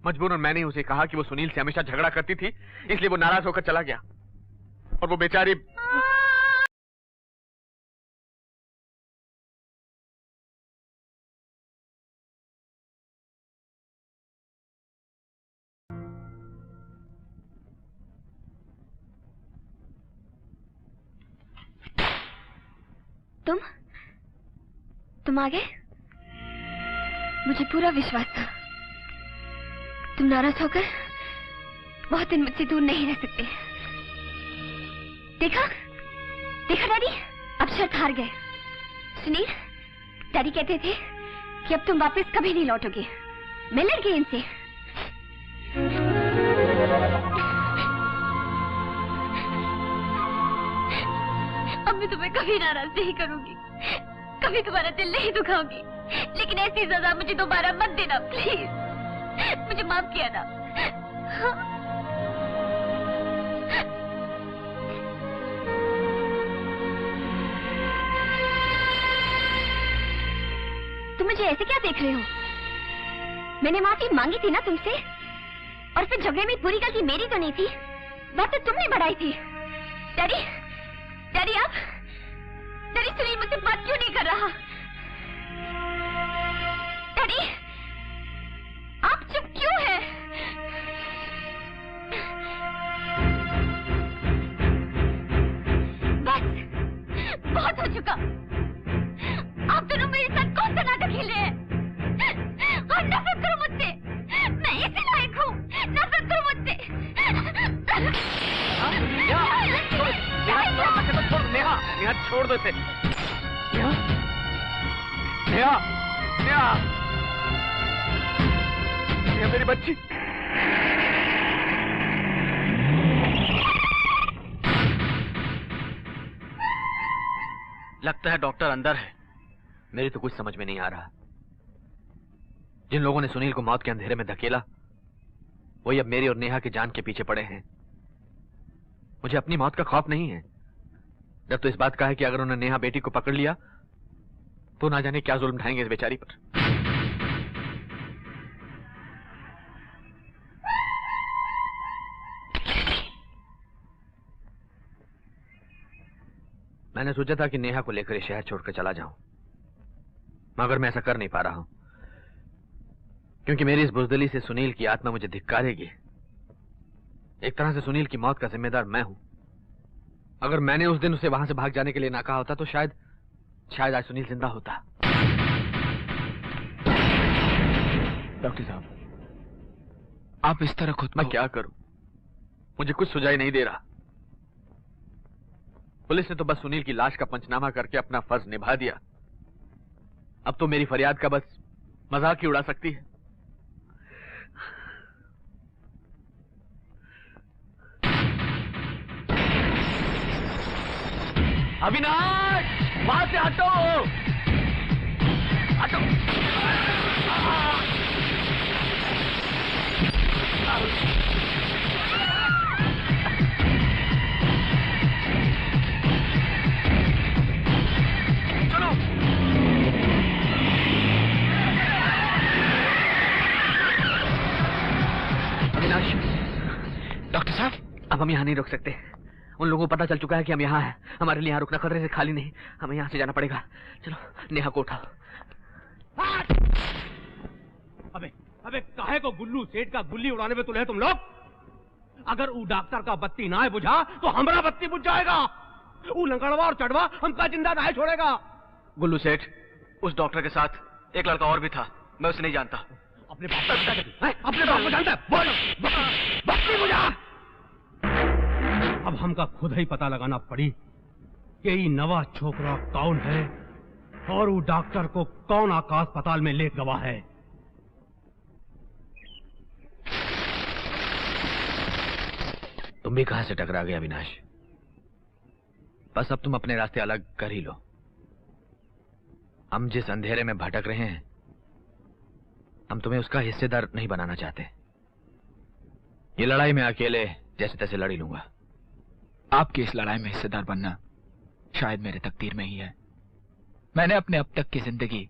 मजबूरन मैंने उसे कहा कि वो सुनील से हमेशा झगड़ा करती थी, इसलिए वो नाराज होकर चला गया और वो बेचारी तुम आ गए? मुझे पूरा विश्वास था तुम नाराज होकर बहुत दिन मुझसे दूर नहीं रह सकते। देखा देखा डैडी, अब शर्त हार गए। सुनील, डैडी कहते थे कि अब तुम वापस कभी नहीं लौटोगे। मैं लड़ गई इनसे। अब मैं तुम्हें कभी नाराज नहीं करूंगी, कभी तुम्हारा दिल नहीं दुखाऊंगी, लेकिन ऐसी सजा मुझे दोबारा मत देना प्लीज। मुझे माफ किया ना। तुम मुझे ऐसे क्या देख रहे हो? मैंने माफी मांगी थी ना तुमसे, और फिर झगड़े में पूरी गलती मेरी तो नहीं थी, बात तो तुमने बढ़ाई थी। डैडी, डैडी आप, डैडी सुनील मुझसे बात क्यों नहीं कर रहा? डैडी आप चुप क्यों हैं? बस बहुत हो चुका। आप दोनों मेरे साथ कौन सा नाटक खेल रहे हैं? और नफरत करो मुझसे, मैं इसी लायक हूँ। नफरत करो मुझसे। नेहा छोड़ दो इसे। नेहा नेहा नेहा मेरी बच्ची। लगता है डॉक्टर अंदर है। मेरी तो कुछ समझ में नहीं आ रहा। जिन लोगों ने सुनील को मौत के अंधेरे में धकेला, वही अब मेरी और नेहा की जान के पीछे पड़े हैं। मुझे अपनी मौत का खौफ नहीं है। डर तो इस बात का है कि अगर उन्होंने नेहा बेटी को पकड़ लिया तो ना जाने क्या जुल्म ढाएंगे इस बेचारी पर। मैंने सोचा था कि नेहा को लेकर ये शहर छोड़कर चला जाऊं, मगर मैं ऐसा कर नहीं पा रहा हूं, क्योंकि मेरी इस बुजदिली से सुनील की आत्मा मुझे धिक्कारेगी। एक तरह से सुनील की मौत का जिम्मेदार मैं हूं। अगर मैंने उस दिन उसे वहां से भाग जाने के लिए ना कहा होता तो शायद आज सुनील जिंदा होता। डॉक्टर साहब, आप इस तरह खुद मैं क्या करूं? मुझे कुछ सुझाई नहीं दे रहा। पुलिस ने तो बस सुनील की लाश का पंचनामा करके अपना फर्ज निभा दिया। अब तो मेरी फरियाद का बस मजाक ही उड़ा सकती है। अविनाश, वहां से हटो, हटो। चलो। अविनाश, डॉक्टर साहब, अब हम यहाँ नहीं रुक सकते। उन लोगों को पता चल चुका है कि हम यहाँ हैं। हमारे लिए यहाँ रुकना खतरे से खाली नहीं। हमें यहाँ से जाना पड़ेगा। चलो, नेहा को उठाओ। अबे अबे काहे को गुल्लू सेठ का गुल्ली उड़ाने में तुले तुम लोग? अगर वो डॉक्टर का बत्ती ना बुझा तो हमारा बत्ती बुझ जाएगा। वो लंगड़वा और चढ़वा हमका जिंदा ना छोड़ेगा। गुल्लू सेठ, उस डॉक्टर के साथ एक लड़का और भी था, मैं उसे नहीं जानता। अपने बाप को जानता है? बोल, बत्ती बुझा। अब हमका खुद ही पता लगाना पड़ी कि ये नवा छोकरा कौन है और वो डॉक्टर को कौन आकाश पाताल में ले गवा है। तुम भी कहां से टकरा गए अविनाश? बस अब तुम अपने रास्ते अलग कर ही लो। हम जिस अंधेरे में भटक रहे हैं, हम तुम्हें उसका हिस्सेदार नहीं बनाना चाहते। ये लड़ाई मैं अकेले जैसे तैसे लड़ ही लूंगा। आपकी इस लड़ाई में हिस्सेदार बनना शायद मेरे तकदीर में ही है। मैंने अपने अब तक की जिंदगी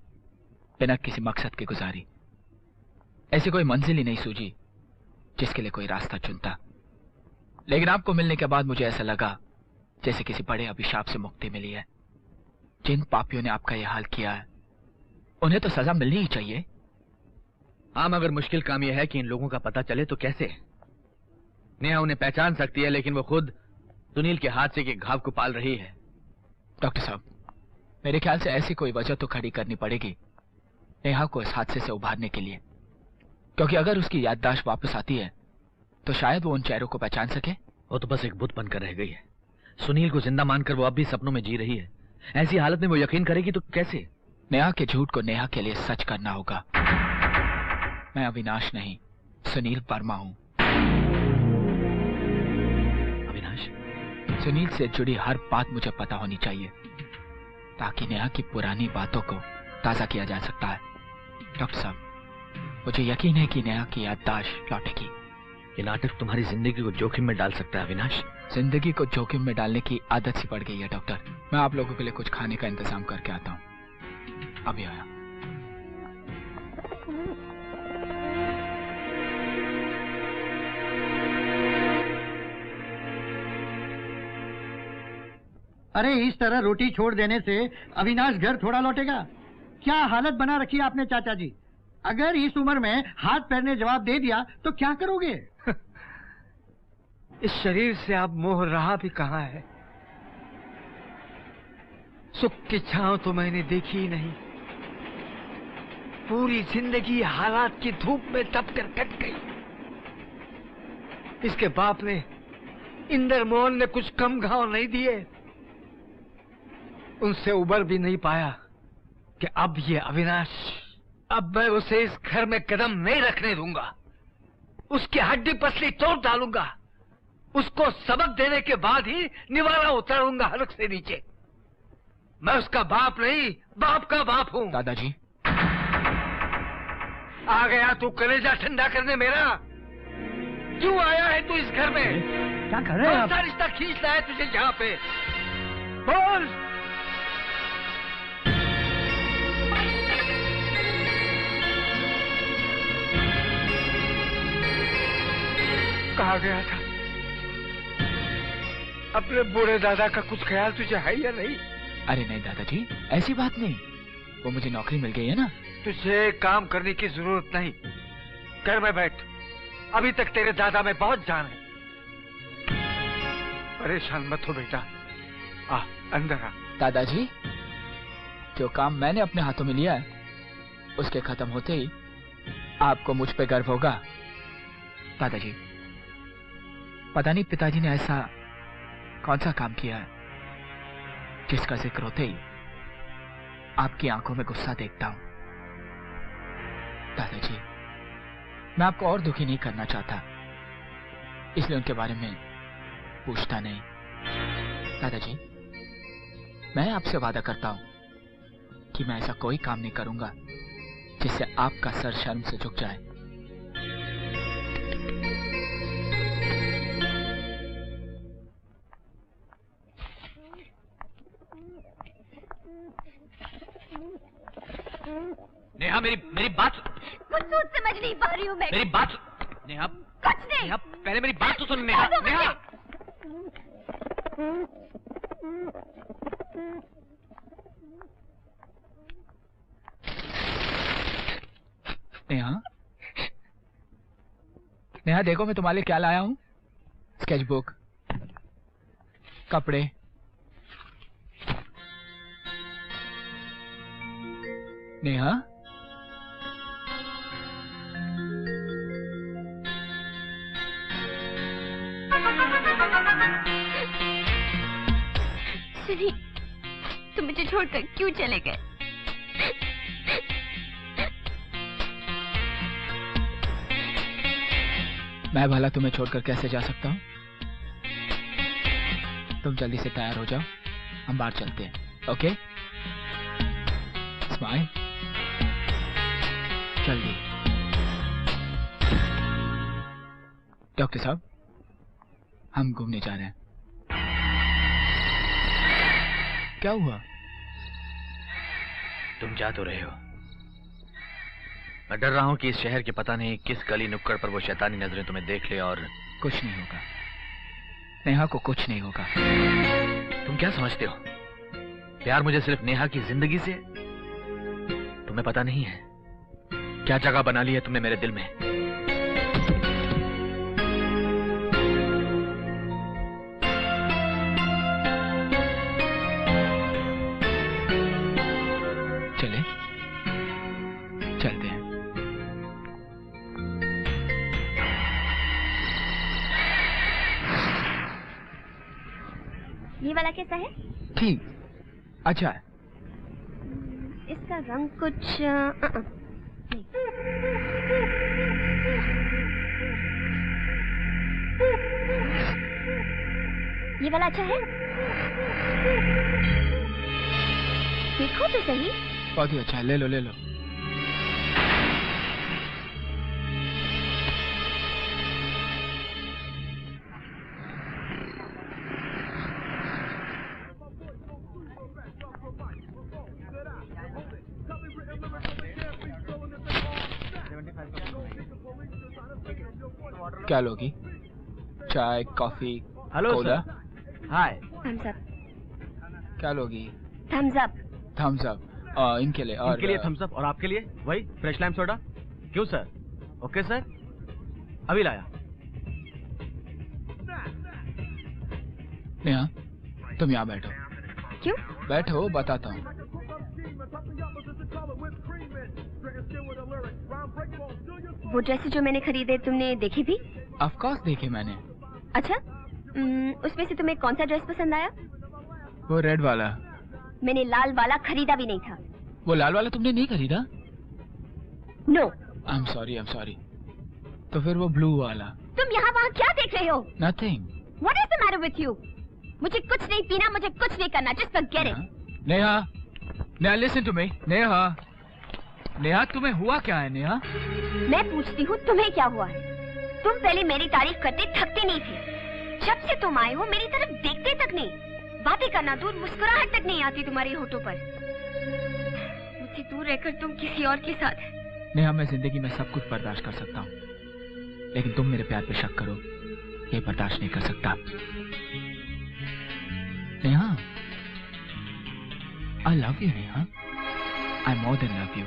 बिना किसी मकसद के गुजारी। ऐसी कोई मंजिल ही नहीं सूझी जिसके लिए कोई रास्ता चुनता। लेकिन आपको मिलने के बाद मुझे ऐसा लगा जैसे किसी बड़े अभिशाप से मुक्ति मिली है। जिन पापियों ने आपका यह हाल किया है उन्हें तो सजा मिलनी ही चाहिए। हाँ, मगर मुश्किल काम यह है कि इन लोगों का पता चले तो कैसे? नेहा उन्हें पहचान सकती है, लेकिन वो खुद सुनील के हादसे के घाव को पाल रही है। डॉक्टर साहब, मेरे ख्याल से ऐसी कोई वजह तो खड़ी करनी पड़ेगी नेहा को इस हादसे से उभारने के लिए, क्योंकि अगर उसकी याददाश्त वापस आती है तो शायद वो उन चेहरों को पहचान सके। वो तो बस एक बुत बनकर रह गई है। सुनील को जिंदा मानकर वो अब भी सपनों में जी रही है। ऐसी हालत में वो यकीन करेगी तो कैसे? नेहा के झूठ को नेहा के लिए सच करना होगा। मैं अविनाश नहीं, सुनील वर्मा हूं। अविनाश? सुनील से जुड़ी हर बात मुझे पता होनी चाहिए ताकि नेहा की पुरानी बातों को ताजा किया जा सकता है। डॉक्टर साहब, मुझे यकीन है कि नेहा की याददाश्त लौटेगी। ये नाटक तुम्हारी जिंदगी को जोखिम में डाल सकता है अविनाश। जिंदगी को जोखिम में डालने की आदत सी पड़ गई है डॉक्टर। मैं आप लोगों के लिए कुछ खाने का इंतजाम करके आता हूँ। अभी आया। अरे इस तरह रोटी छोड़ देने से अविनाश घर थोड़ा लौटेगा। क्या हालत बना रखी है आपने चाचा जी। अगर इस उम्र में हाथ पैर ने जवाब दे दिया तो क्या करोगे? इस शरीर से अब मोह रहा भी कहाँ है। सुख की छांव तो मैंने देखी ही नहीं। पूरी जिंदगी हालात की धूप में तप कर कट गई। इसके बाप ने, इंदर मोहन ने कुछ कम घाव नहीं दिए। उनसे उबर भी नहीं पाया कि अब ये अविनाश, अब मैं उसे इस घर में कदम नहीं रखने दूंगा। उसकी हड्डी पसली तोड़ डालूंगा। उसको सबक देने के बाद ही निवाला उतारूंगा हलक से नीचे। मैं उसका बाप नहीं, बाप का बाप हूँ। दादाजी, आ गया तू कलेजा ठंडा करने मेरा? क्यों आया है तू इस घर में? क्या कर रहे हैं आप? कौन सा रिश्ता खींचना है तुझे यहाँ पे? बोल। कहा गया था? अपने बूढ़े दादा का कुछ ख्याल तुझे है या नहीं? अरे नहीं दादाजी, ऐसी बात नहीं। वो मुझे नौकरी मिल गई है ना। तुझे काम करने की जरूरत नहीं। घर में बैठ। अभी तक तेरे दादा में बहुत जान है। परेशान मत हो बेटा। आ, अंदर आ। दादाजी, जो काम मैंने अपने हाथों में लिया है उसके खत्म होते ही आपको मुझ पे गर्व होगा। दादाजी, पता नहीं पिताजी ने ऐसा कौन सा काम किया है जिसका जिक्र होते ही आपकी आंखों में गुस्सा देखता हूं। दादाजी, मैं आपको और दुखी नहीं करना चाहता, इसलिए उनके बारे में पूछता नहीं। दादाजी, मैं आपसे वादा करता हूं कि मैं ऐसा कोई काम नहीं करूंगा जिससे आपका सर शर्म से झुक जाए। नेहा, मेरी बात। कुछ सोच समझ नहीं पा रही हूँ मैं। मेरी बात नेहा। कुछ नहीं। नेहा, पहले मेरी बात तो सुन। नेहा, नेहा। नेहा, नेहा देखो मैं तुम्हारे लिए क्या लाया हूँ। स्केचबुक, कपड़े। नेहा, सुनी, तुम मुझे छोड़कर क्यों चले गए? मैं भला तुम्हें छोड़कर कैसे जा सकता हूँ? तुम जल्दी से तैयार हो जाओ, हम बाहर चलते हैं। ओके? स्माइल। जल्दी। डॉक्टर साहब, हम घूमने जा रहे हैं। क्या हुआ? तुम जा तो रहे हो, मैं डर रहा हूं कि इस शहर के पता नहीं किस गली नुक्कड़ पर वो शैतानी नजरें तुम्हें देख ले और कुछ नहीं होगा, नेहा को कुछ नहीं होगा। तुम क्या समझते हो प्यार मुझे सिर्फ नेहा की जिंदगी से? तुम्हें पता नहीं है क्या जगह बना ली है तुमने मेरे दिल में। चले, चलते हैं। ये वाला कैसा है? ठीक, अच्छा है। इसका रंग कुछ नहीं। ये वाला अच्छा है? देखो तो सही। बहुत ही अच्छा है, ले लो ले लो। क्या लोगी? चाय, coffee, hello cola? Hi. Thums Up. क्या लोगी? Thums Up. Thums Up. इनके लिए और इनके लिए थम्स अप और आपके लिए वही फ्रेश लाइम सोडा। क्यों सर? ओके सर, अभी लाया। नेहा, तुम यहाँ बैठो। क्यों? बैठो, बताता हूँ। वो ड्रेस जो मैंने खरीदे तुमने देखी भी? ऑफ कोर्स देखे मैंने। अच्छा, उसमें से तुम्हें कौन सा ड्रेस पसंद आया? वो रेड वाला। मैंने लाल वाला खरीदा भी नहीं था। वो लाल वाला तुमने नहीं खरीदा? नो। I am sorry. तो फिर वो ब्लू वाला? तुम यहाँ वहाँ क्या देख रहे हो? Nothing. What is the matter with you? मुझे कुछ नहीं पीना, मुझे कुछ नहीं करना, just forget it. Neha, listen to me. Neha, तुम्हें हुआ क्या है नेहा? मैं पूछती हूँ तुम्हें क्या हुआ है? तुम पहले मेरी तारीफ करते थकते नहीं थे। जब से तुम आए हो मेरी तरफ देखते तक नहीं, बातें करना दूर, मुस्कुराहट तक नहीं आती तुम्हारी होठों पर। मुझसे दूर रहकर तुम किसी और के साथ। नेहा, मैं जिंदगी में सब कुछ बर्दाश्त कर सकता हूँ, लेकिन तुम मेरे प्यार पे शक करो, ये बर्दाश्त नहीं कर सकता। Neha, I love you Neha, I more than love you.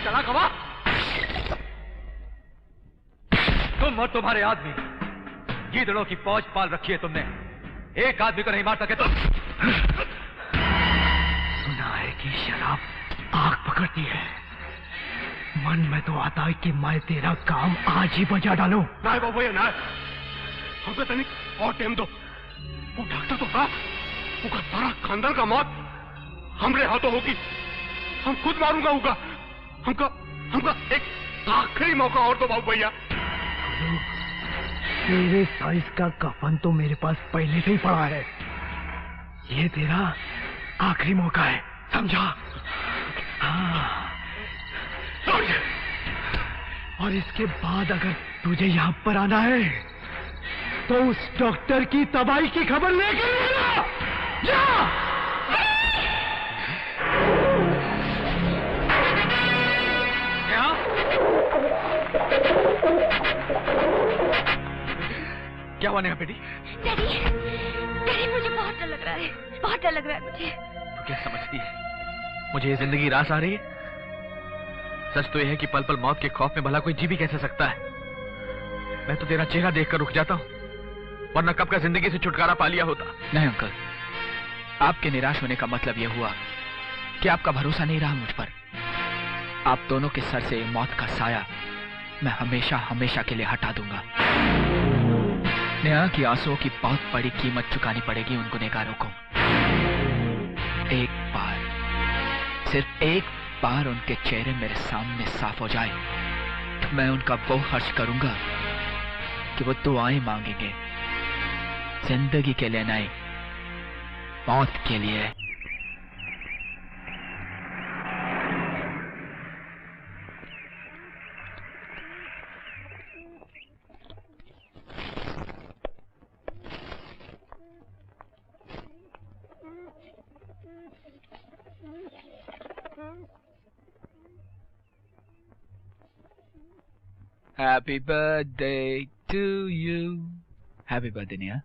चला गवा तुम और तुम्हारे आदमी गीदड़ों की फौज पाल रखी है तुमने। एक आदमी को नहीं मार सके तुम। सुना है कि शराब आग पकड़ती है। मन में तो आता है कि मैं तेरा काम आज ही बजा डालूं। नाय बाबू ये नाय, हमको तनिक और टाइम दो। वो डॉक्टर तो था, उसका सारा खानदान का मौत हमरे हाथों होगी। हम खुद मारूंगा होगा। हमको एक आखिरी मौका और दो बाबू भैया। तेरे साइज का कफन तो मेरे पास पहले से ही पड़ा है। ये तेरा आखिरी मौका है, समझा? हाँ। और इसके बाद अगर तुझे यहाँ पर आना है तो उस डॉक्टर की तबाही की खबर लेके आना। जा। क्या हुआ नेहा बेटी? डैडी, मुझे बहुत डर लग रहा है, बहुत डर लग रहा है मुझे। तो क्या समझती है मुझे ये जिंदगी रास आ रही है? सच तो यह है कि पल पल मौत के खौफ में भला कोई जी भी कैसे सकता है। मैं तो तेरा चेहरा देखकर रुक जाता हूँ, वरना कब का जिंदगी से छुटकारा पा लिया होता। नहीं अंकल, आपके निराश होने का मतलब यह हुआ कि आपका भरोसा नहीं रहा मुझ पर। आप दोनों के सर से मौत का साया मैं हमेशा हमेशा के लिए हटा दूंगा। नेहा की आंसुओं की बहुत बड़ी कीमत चुकानी पड़ेगी उन गुनहगारों को। एक बार, सिर्फ एक बार उनके चेहरे मेरे सामने साफ हो जाए तो मैं उनका वो हर्ष करूंगा कि वो दुआएं मांगेंगे, जिंदगी के लिए नहीं, मौत के लिए। Happy birthday to you. Happy birthday Neha.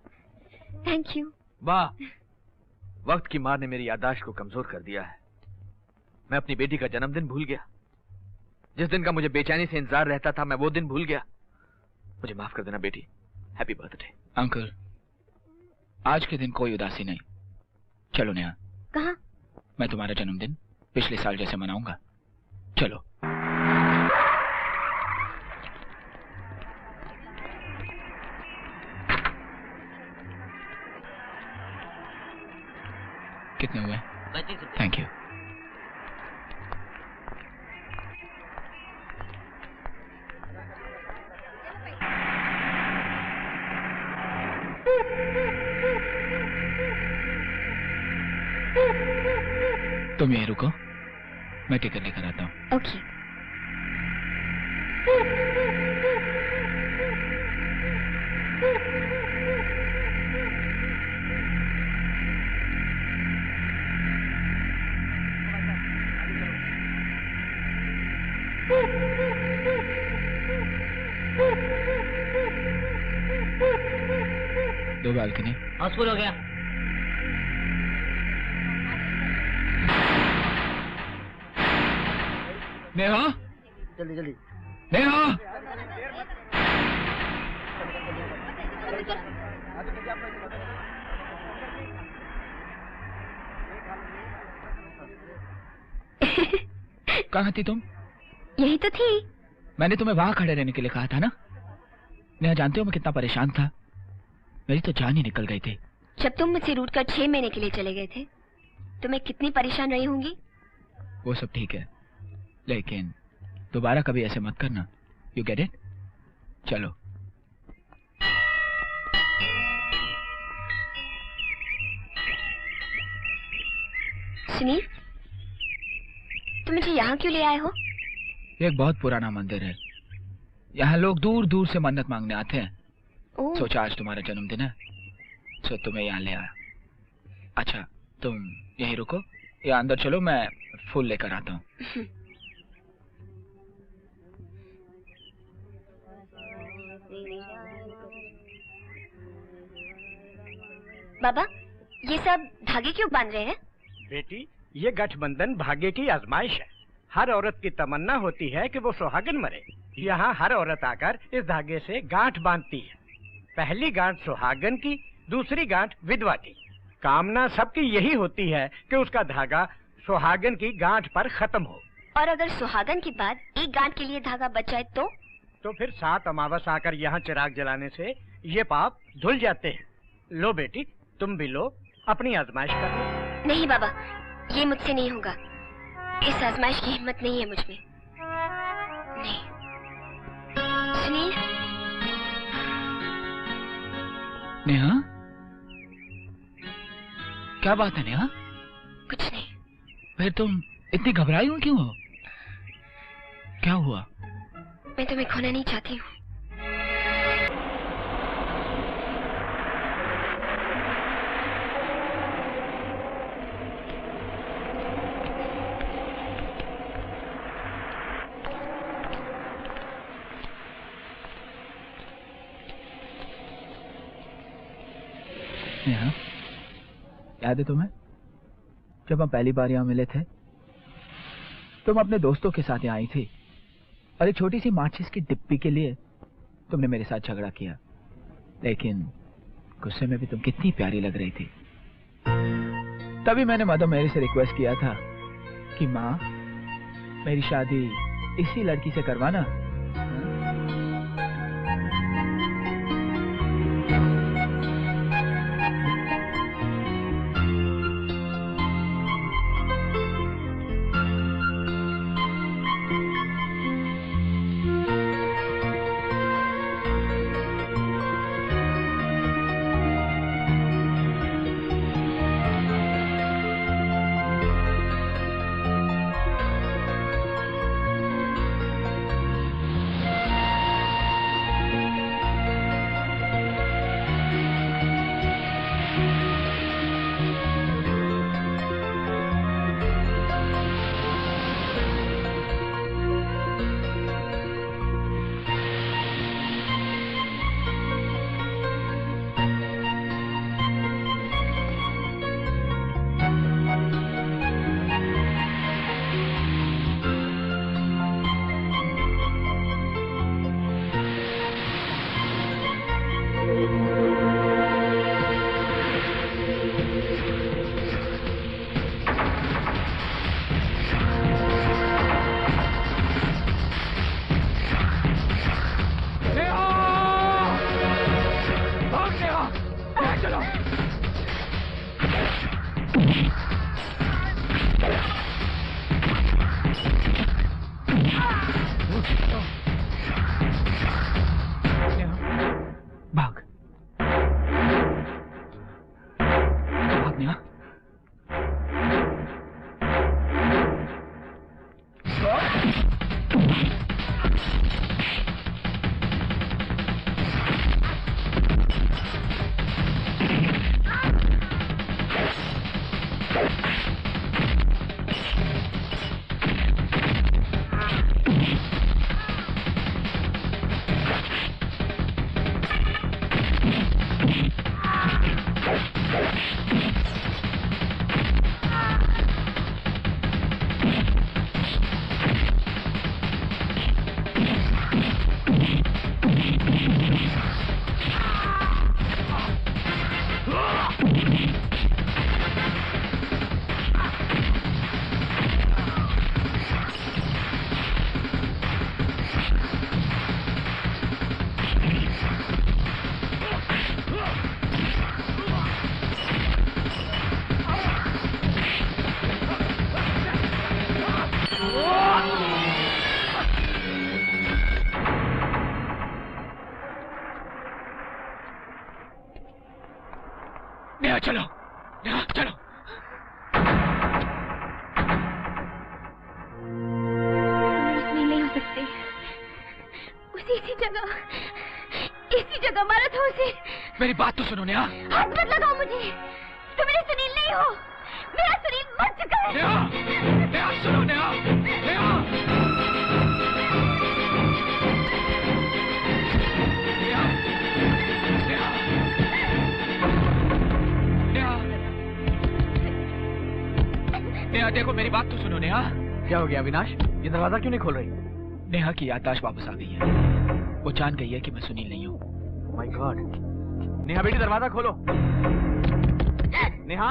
Thank you. वाह, वक्त की मार ने मेरी याददाश्त को कमजोर कर दिया है। मैं अपनी बेटी का जन्मदिन भूल गया। जिस दिन का मुझे बेचैनी से इंतजार रहता था, मैं वो दिन भूल गया। मुझे माफ कर देना बेटी। Happy birthday. अंकल, आज के दिन कोई उदासी नहीं। चलो नेहा। कहाँ? मैं तुम्हारा जन्मदिन पिछले साल जैसे मनाऊंगा। चलो। कितने हुए? Thank you. तुम यहीं रुको, मैं टिकट लेकर आता हूँ। ओके। दो बालकनी। हाउसफुल हो गया। नेहा, जल्दी जल्दी। नेहा, कहाँ थी तुम? यही तो थी। मैंने तुम्हें वहां खड़े रहने के लिए कहा था ना। नेहा, जानते हो मैं कितना परेशान था? मेरी तो जान ही निकल गई थी। जब तुम मुझसे रूठ कर 6 महीने के लिए चले गए थे तो मैं कितनी परेशान रही होंगी। वो सब ठीक है, लेकिन दोबारा कभी ऐसे मत करना। You get it? चलो। सुनील, तुम मुझे यहाँ क्यों ले आए हो? ये एक बहुत पुराना मंदिर है। यहाँ लोग दूर दूर से मन्नत मांगने आते हैं। ओह। सोचा आज तुम्हारा जन्मदिन है, सो तुम्हें यहाँ ले आया। अच्छा, तुम यहीं रुको या अंदर चलो, मैं फूल लेकर आता हूँ। बाबा, ये सब धागे क्यों बांध रहे हैं? बेटी, ये गठबंधन भाग्य की आजमाइश है। हर औरत की तमन्ना होती है कि वो सुहागन मरे। यहाँ हर औरत आकर इस धागे से गांठ बांधती है। पहली गांठ सुहागन की, दूसरी गांठ विधवा की। कामना सबकी यही होती है कि उसका धागा सुहागन की गांठ पर खत्म हो। और अगर सुहागन के बाद एक गांठ के लिए धागा बच जाए तो फिर 7 अमावस आकर यहाँ चिराग जलाने से ये पाप धुल जाते हैं। लो बेटी, तुम भी लो, अपनी आजमाइश कर लो। नहीं बाबा, ये मुझसे नहीं होगा। इस आजमाइश की हिम्मत नहीं है मुझ में। नहीं। सुनील। नेहा, क्या बात है नेहा? कुछ नहीं। फिर तुम इतनी घबराई हुई क्यों हो? क्या हुआ? मैं तुम्हें खोना नहीं चाहती हूँ। नेहा, याद है तुम्हें जब हम पहली बार यहाँ मिले थे? तुम अपने दोस्तों के साथ यहाँ आई थी और एक छोटी सी माचिस की डिब्बी के लिए तुमने मेरे साथ झगड़ा किया, लेकिन गुस्से में भी तुम कितनी प्यारी लग रही थी। तभी मैंने मदर मेरी से रिक्वेस्ट किया था कि माँ, मेरी शादी इसी लड़की से करवाना। भाग भाग नेहा। नेहा चलो, नेहा चलो। इसमें नहीं हो सकते। उसे इसी जगह मारा था उसे। मेरी बात तो सुनो नेहा। हाथ मत लगाओ मुझे, तुम मेरे सुनील नहीं हो। मेरा सुनील मर चुका है। नेहा, नेहा सुनो नेहा, नेहा। नेहा देखो मेरी बात तो सुनो नेहा। क्या हो गया अविनाश? ये दरवाजा क्यों नहीं खोल रही? नेहा की याददाश्त वापस आ गई है। वो जान गई है कि मैं सुनील नहीं हूँ। My God. नेहा बेटी दरवाजा खोलो। नेहा,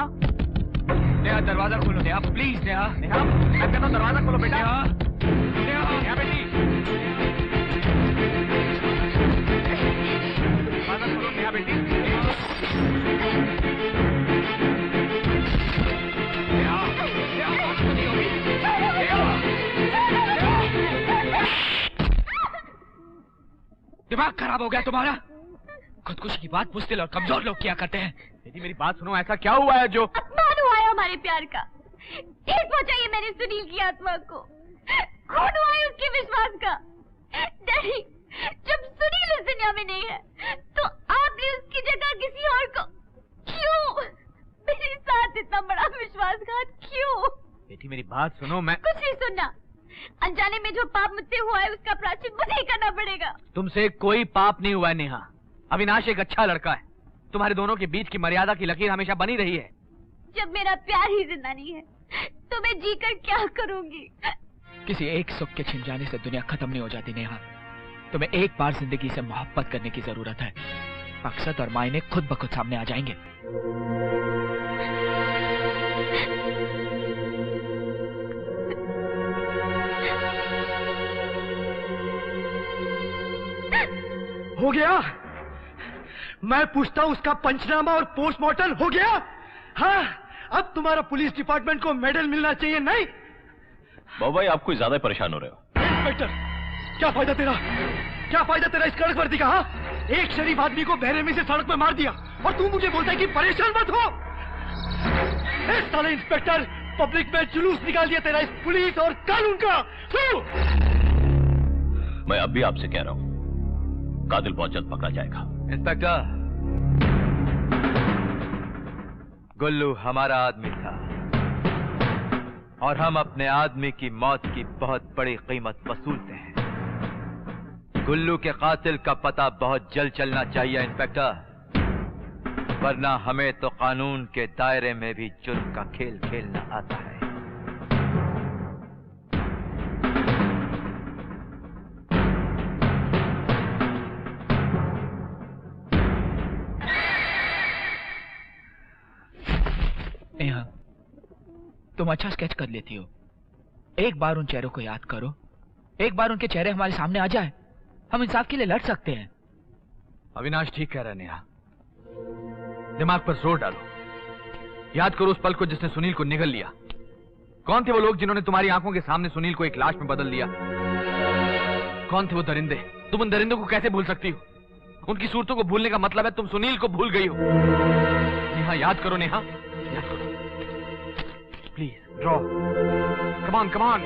नेहा दरवाजा खोलो नेहा, प्लीज नेहा। नेहा मैं कहता हूँ दरवाजा खोलो बेटा। नेहा, नेहा, नेहा बेटी दरवाजा खोलो नेहा बेटी। दिमाग खराब हो गया तुम्हारा? खुदकुशी की बात बुज़दिल और कमजोर लोग किया करते हैं। बेटी मेरी बात सुनो, ऐसा क्या हुआ है जो अपमान हुआ है हमारे प्यार का। ठेस पहुंचाई मैंने सुनील की आत्मा को, खून हुआ है उसके विश्वास का। डैडी, जब सुनील इस दुनिया में नहीं है तो आपने उसकी जगह किसी और को क्यों? मेरे साथ इतना बड़ा विश्वासघात क्यों? बेटी मेरी बात सुनो। मैं कुछ नहीं सुनना। अनजाने में जो पाप मुझसे हुआ है उसका प्रायश्चित मुझे ही करना पड़ेगा। तुमसे कोई पाप नहीं हुआ है नेहा। अविनाश एक अच्छा लड़का है। तुम्हारे दोनों के बीच की मर्यादा की लकीर हमेशा बनी रही है। जब मेरा प्यार ही जिंदा नहीं है तो मैं जीकर क्या करूंगी? किसी एक सुख के छिन जाने से दुनिया खत्म नहीं हो जाती नेहा। तुम्हें एक बार जिंदगी से मोहब्बत करने की जरूरत है। मकसद और मायने खुद ब खुद सामने आ जाएंगे। हो गया? मैं पूछता हूं उसका पंचनामा और पोस्टमार्टम हो गया? हाँ, अब तुम्हारा पुलिस डिपार्टमेंट को मेडल मिलना चाहिए नहीं? बाबू भाई आप कोई ज्यादा परेशान हो रहे हो। इंस्पेक्टर, क्या फायदा तेरा? क्या फायदा तेरा इस कड़क वर्दी का? हाँ? एक शरीफ आदमी को बेरहमी से सड़क पे मार दिया और तू मुझे बोलता है कि परेशान मत हो। साले इंस्पेक्टर, पब्लिक में जुलूस निकाल दिया तेरा इस पुलिस और कानून का। मैं अब भी आपसे कह रहा हूं, कातिल बहुत जल्द पकड़ा जाएगा। इंस्पेक्टर, गुल्लू हमारा आदमी था और हम अपने आदमी की मौत की बहुत बड़ी कीमत वसूलते हैं। गुल्लू के कातिल का पता बहुत जल्द चलना चाहिए इंस्पेक्टर, वरना हमें तो कानून के दायरे में भी जुर्म का खेल खेलना आता है। नेहा, तुम अच्छा स्केच कर लेती हो। एक बार उन चेहरों को याद करो, एक बार उनके चेहरे हमारे सामने आ जाए, हम इंसाफ के लिए लड़ सकते हैं। अविनाश ठीक कह रहा है नेहा। दिमाग पर जोर डालो। याद करो उस पल को जिसने सुनील को निगल लिया। कौन थे वो लोग जिन्होंने तुम्हारी आंखों के सामने सुनील को एक लाश में बदल दिया? कौन थे वो दरिंदे? तुम उन दरिंदों को कैसे भूल सकती हो? उनकी सूरतों को भूलने का मतलब है तुम सुनील को भूल गई हो। नेहा, याद करो नेहा, याद करो। Please draw. Come on, come on.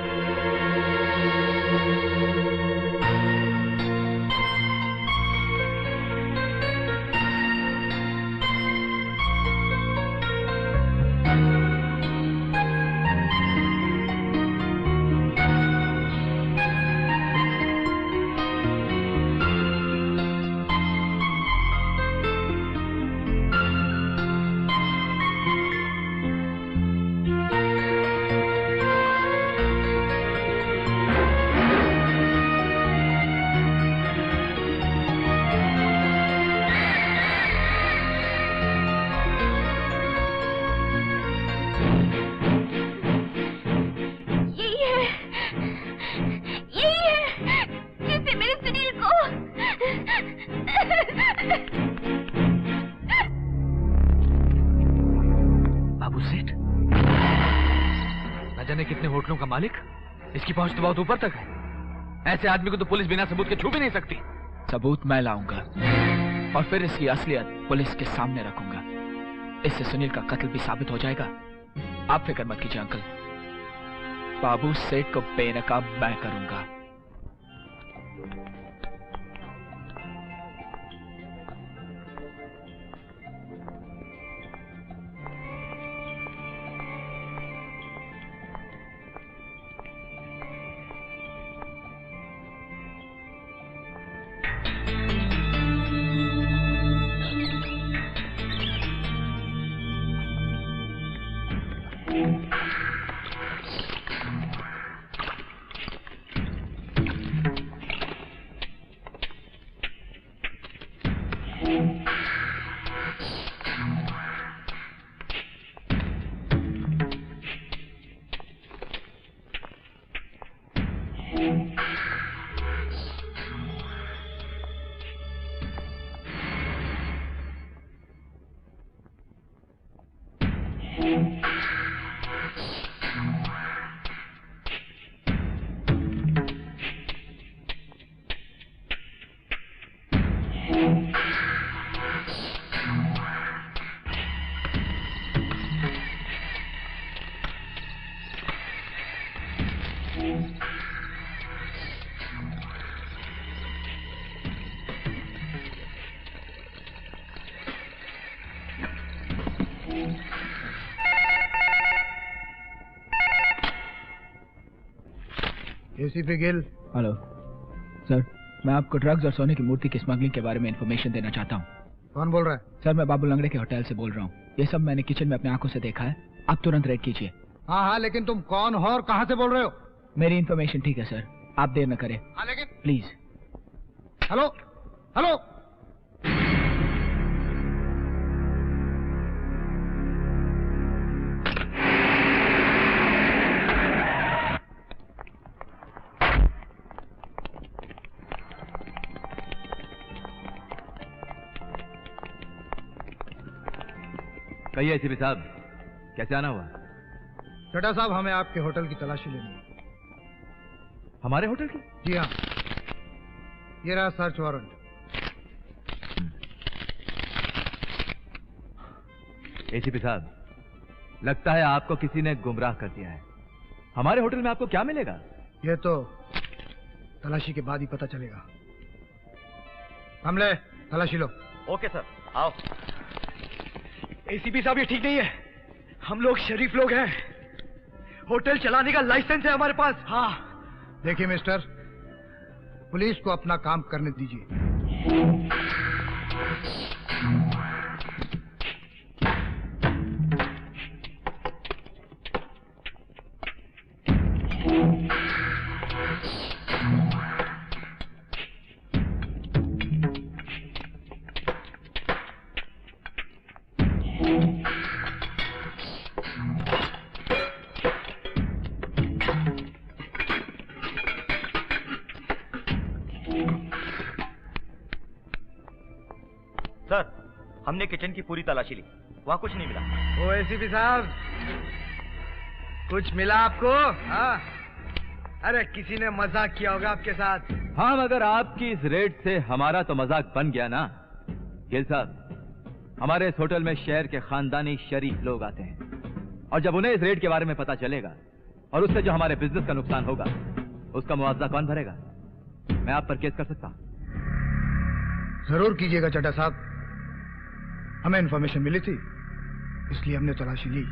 मालिक, इसकी पहुंच तो बहुत ऊपर तक है। ऐसे आदमी को तो पुलिस बिना सबूत के छू भी नहीं सकती। सबूत मैं लाऊंगा और फिर इसकी असलियत पुलिस के सामने रखूंगा। इससे सुनील का कत्ल भी साबित हो जाएगा। आप फिक्र मत कीजिए अंकल, बाबू सेठ को बेनकाब मैं करूंगा। एसीपी गिल। हेलो सर, मैं आपको ड्रग्स और सोने की मूर्ति की स्मगलिंग के बारे में इंफॉर्मेशन देना चाहता हूँ। कौन बोल रहा है? सर, मैं बाबू लंगड़े के होटल से बोल रहा हूँ। ये सब मैंने किचन में अपनी आंखों से देखा है। आप तुरंत रेड कीजिए। हाँ हाँ, लेकिन तुम कौन हो और कहाँ से बोल रहे हो? मेरी इंफॉर्मेशन ठीक है सर, आप देर न करें। हाँ लेकिन प्लीज। हेलो हेलो, कहिए एसीपी साहब, कैसे आना हुआ? चड्ढा साहब, हमें आपके होटल की तलाशी लेनी है। हमारे होटल की? जी हाँ, ये रहा सर्च वारंट। एसीपी साहब, लगता है आपको किसी ने गुमराह कर दिया है। हमारे होटल में आपको क्या मिलेगा? ये तो तलाशी के बाद ही पता चलेगा। हमले, तलाशी लो। ओके सर, आओ। एसीपी साहब, ये ठीक नहीं है। हम लोग शरीफ लोग हैं। होटल चलाने का लाइसेंस है हमारे पास। हाँ। देखिए मिस्टर, पुलिस को अपना काम करने दीजिए। सर, हमने किचन की पूरी तलाशी ली, वहां कुछ नहीं मिला। ओ एसीपी साहब, कुछ मिला आपको? हाँ, अरे किसी ने मजाक किया होगा आपके साथ। हाँ, मगर आपकी इस रेड से हमारा तो मजाक बन गया ना। गिल साहब, हमारे इस होटल में शहर के खानदानी शरीफ लोग आते हैं, और जब उन्हें इस रेड के बारे में पता चलेगा और उससे जो हमारे बिजनेस का नुकसान होगा उसका मुआवजा कौन भरेगा? मैं आप पर केस कर सकता हूं। जरूर कीजिएगा चड्ढा साहब, हमें इंफॉर्मेशन मिली थी इसलिए हमने तलाशी ली।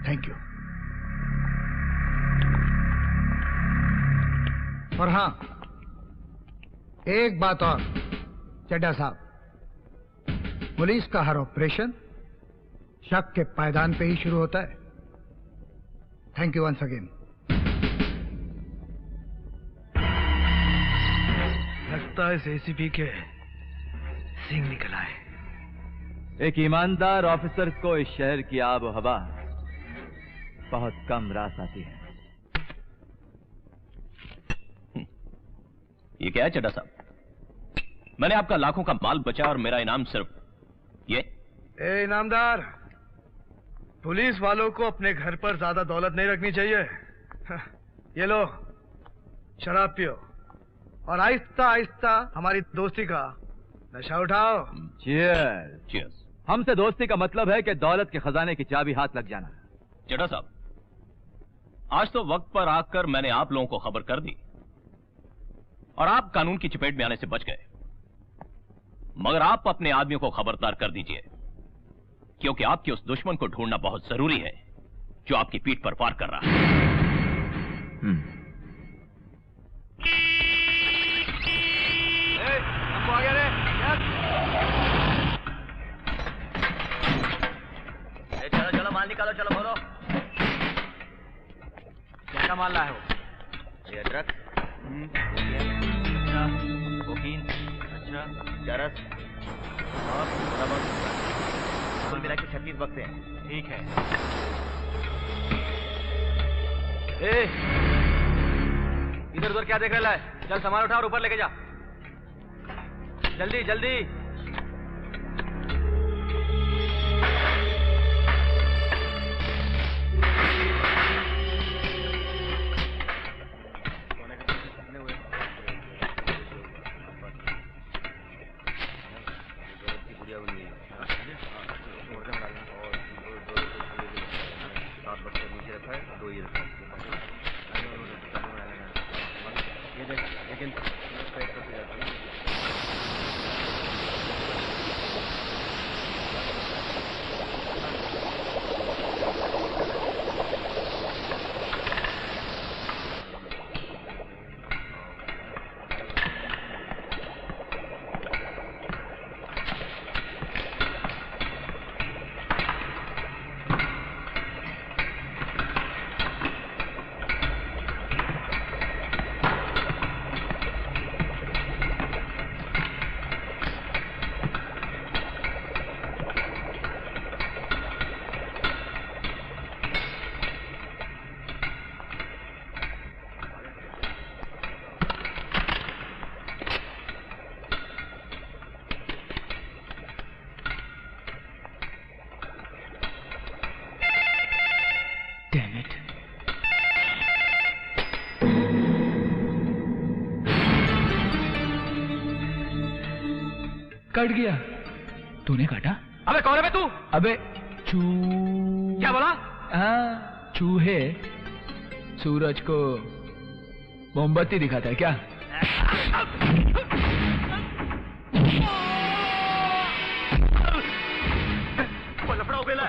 Thank you. और हाँ, एक बात और चड्ढा साहब, पुलिस का हर ऑपरेशन शक के पायदान पे ही शुरू होता है। Thank you once again. लगता है इस एसीपी के सिंह निकल आए। एक ईमानदार ऑफिसर को इस शहर की आब हवा बहुत कम रास आती है। ये क्या है चड्ढा साहब? मैंने आपका लाखों का माल बचाया और मेरा इनाम सिर्फ ये। ए इनामदार, पुलिस वालों को अपने घर पर ज्यादा दौलत नहीं रखनी चाहिए। ये लो शराब पियो और आहिस्ता आहिस्ता हमारी दोस्ती का नशा उठाओ। चीयर्स। चीयर्स। हमसे दोस्ती का मतलब है कि दौलत के खजाने की चाबी हाथ लग जाना। चड्ढा साहब, आज तो वक्त पर आकर मैंने आप लोगों को खबर कर दी और आप कानून की चपेट में आने से बच गए, मगर आप अपने आदमियों को खबरदार कर दीजिए, क्योंकि आपके उस दुश्मन को ढूंढना बहुत जरूरी है जो आपकी पीठ पर वार कर रहा है। चलो चलो माल निकालो, चलो बोलो क्या माल लाए हो? ये अदरक, अच्छा, कोकीन, अच्छा, चरस और नमक, कुल मिला के 36 बक्से हैं। ठीक है। इधर उधर क्या देख रहा है? चल सामान उठा और ऊपर लेके जा, जल्दी जल्दी। कट गया। तूने काटा? अबे कौन है बे तू? अबे चू। क्या बोला? हाँ, चूहे सूरज को मोमबत्ती दिखाता है क्या? लफड़ा उबेला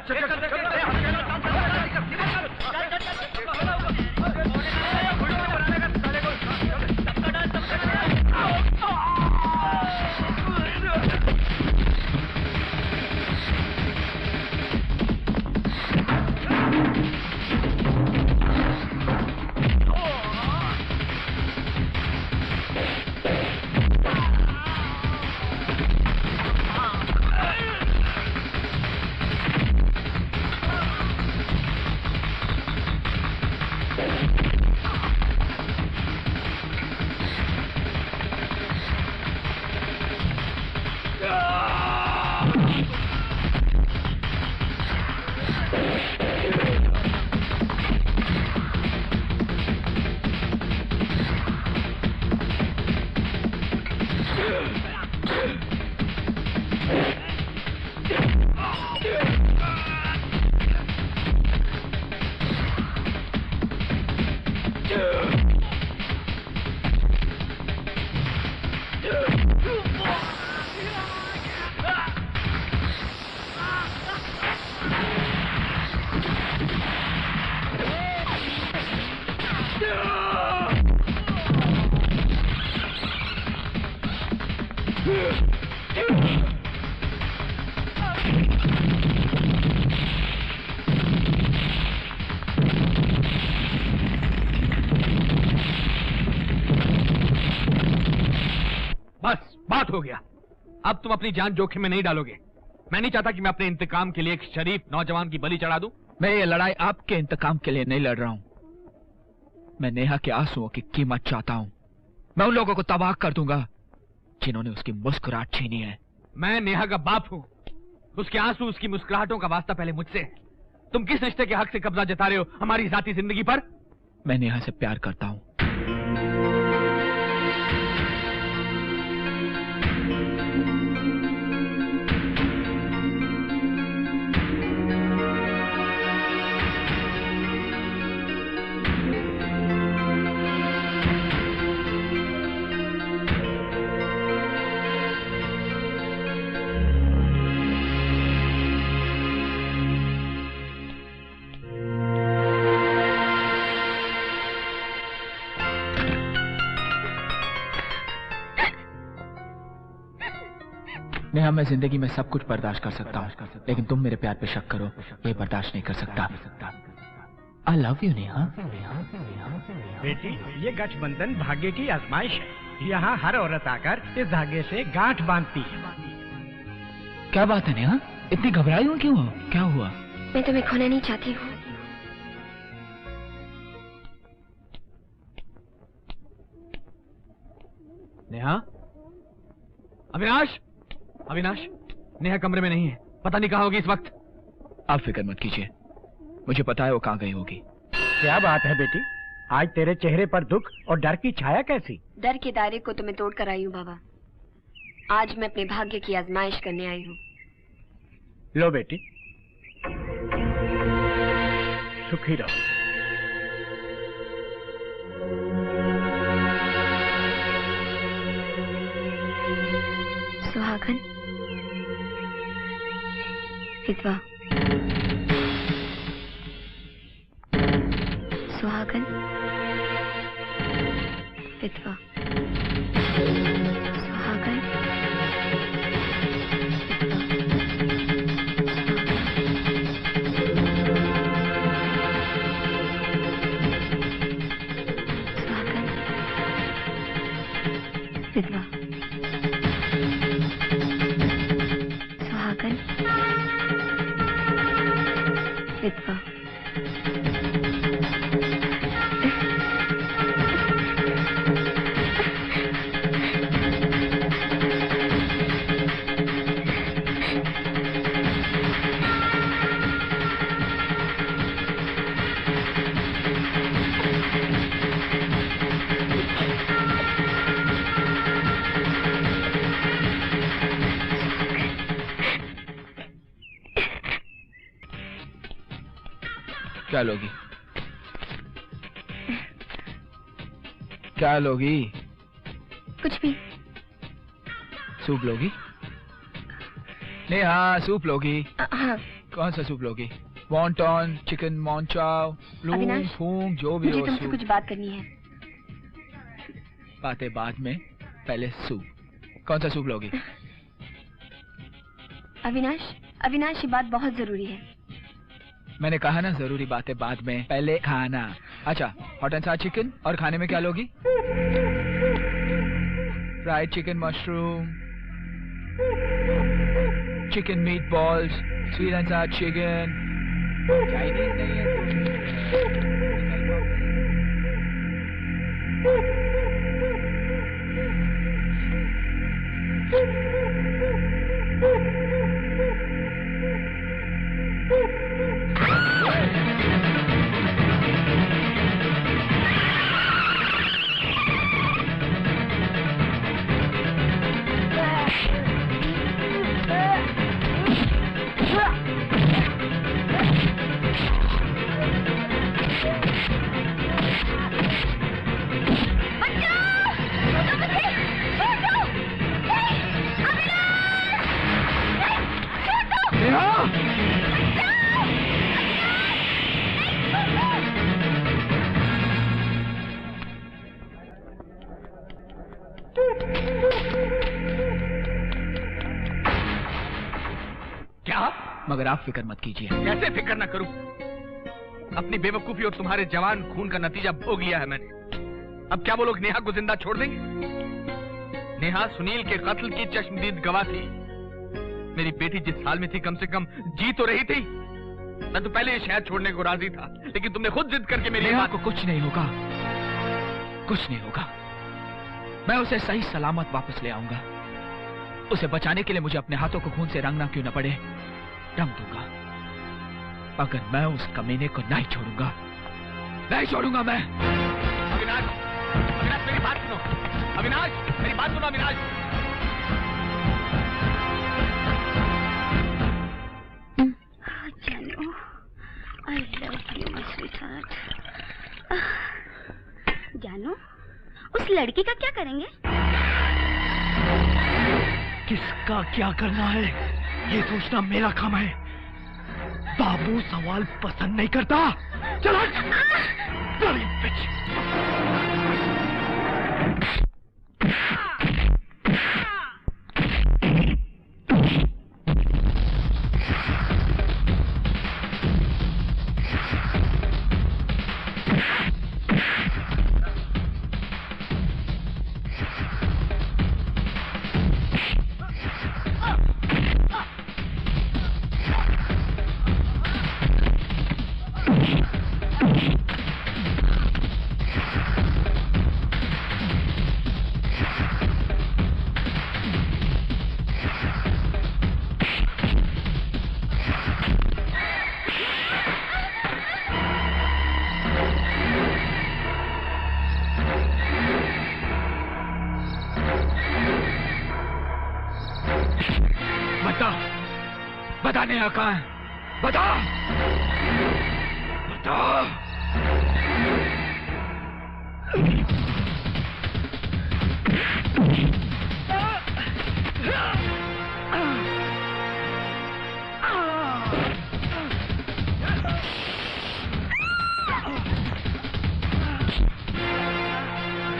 बस बात हो गया। अब तुम अपनी जान जोखिम में नहीं डालोगे। मैं नहीं चाहता कि मैं अपने इंतकाम के लिए एक शरीफ नौजवान की बलि चढ़ा दूं। मैं ये लड़ाई आपके इंतकाम के लिए नहीं लड़ रहा हूं। मैं नेहा के आंसुओं की कीमत चाहता हूं। मैं उन लोगों को तबाह कर दूंगा जिन्होंने उसकी मुस्कुराहट छीनी है। मैं नेहा का बाप हूं। उसके आंसू, उसकी मुस्कुराहटों का वास्ता पहले मुझसे है। तुम किस रिश्ते के हक से कब्जा जता रहे हो हमारी जाती जिंदगी पर? मैं नेहा से प्यार करता हूं। नेहा, मैं जिंदगी में सब कुछ बर्दाश्त कर सकता हूँ, लेकिन तुम मेरे प्यार पे शक करो, ये बर्दाश्त नहीं कर सकता। I love you Neha. बेटी, ये गठबंधन भाग्य की आजमाइश है। यहाँ हर औरत आकर इस धागे से गांठ बांधती है। क्या बात है नेहा, इतनी घबराई हो क्यों हो? क्या हुआ? मैं तुम्हें खोना नहीं चाहती हूँ। नेहा? अविनाश! अविनाश, नेहा कमरे में नहीं है। पता नहीं कहाँ होगी इस वक्त। आप फिक्र मत कीजिए, मुझे पता है वो कहाँ गई होगी। क्या बात है बेटी, आज तेरे चेहरे पर दुख और डर की छाया कैसी? डर के दायरे को तो मैं तोड़ कर आई हूँ बाबा। आज मैं अपने भाग्य की आजमाइश करने आई हूँ। लो बेटी, सुखी रहो। सुहागन, विधवा। सुहागन, विधवा। सुहागन, विधवा। सुहागन, विधवा। क्या लोगी? क्या लोगी? कुछ भी। सूप लोगी? नेहा, सूप लोगी? हाँ। कौन सा सूप लोगी? वॉन्टॉन, चिकन मॉन्चाव, लूम, फूंग, जो भी हो। मुझे तुमसे कुछ बात करनी है। बातें बाद में, पहले सूप। कौन सा सूप लोगी? अविनाश, अविनाश, ये बात बहुत जरूरी है। मैंने कहा ना जरूरी बातें बाद में, पहले खाना। अच्छा, हॉट एंड साथ चिकन, और खाने में क्या लोगी? Fried chicken mushroom, chicken meat balls, sweet and साथ चिकन। चाइनीज नहीं है क्या? मगर आप फिक्र मत कीजिए। कैसे फिक्र ना करूं? अपनी बेवकूफी और तुम्हारे जवान खून का नतीजा भोग लिया है मैंने। अब क्या वो लोग नेहा को जिंदा छोड़ देंगे? नेहा सुनील के कत्ल की चश्मदीद गवाह थी। मेरी बेटी जिस हाल में थी कम से कम जी तो रही थी। मैं तो पहले ही शहर छोड़ने को राजी था, लेकिन तुमने खुद जिद करके मेरी नेहा बात को कुछ नहीं होगा, कुछ नहीं होगा। मैं उसे सही सलामत वापस ले आऊंगा। उसे बचाने के लिए मुझे अपने हाथों को खून से रंगना क्यों न पड़े, रंग दूंगा। मगर मैं उस कमीने को नहीं छोड़ूंगा, नहीं छोड़ूंगा मैं। अविनाश, अविनाश मेरी बात सुनो। अविनाश मेरी बात सुनो। अविनाश जानू, I love you, my sweetheart. जानू, उस लड़की का क्या करेंगे? किसका क्या करना है ये सोचना मेरा काम है। बाबू सवाल पसंद नहीं करता। चलो bloody bitch। बताने कहाँ है? बता, बता।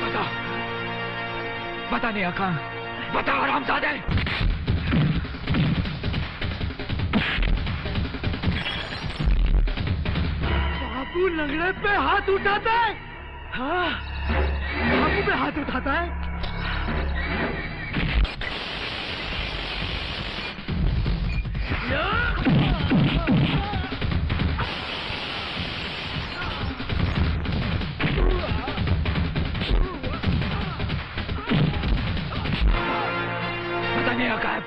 बता, बताने कहाँ है? बता हरामजादे। बाबू लंगड़े पे हाथ उठाता है। हाँ, बाबू पे हाथ उठाता है। बताने का है।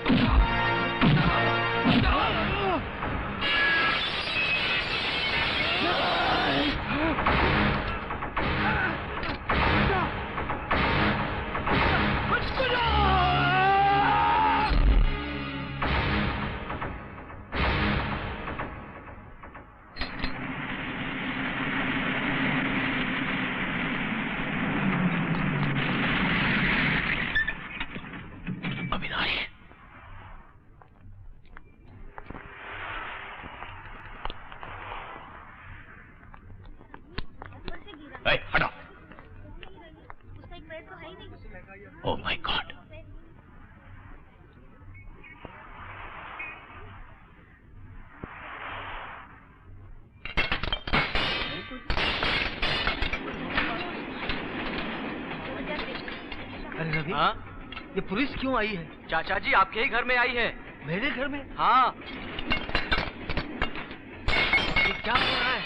हटा। Oh my God. अरे रवि, हाँ? ये पुलिस क्यों आई है? चाचा जी आपके ही घर में आई है। मेरे घर में? हाँ। ये क्या हो रहा है?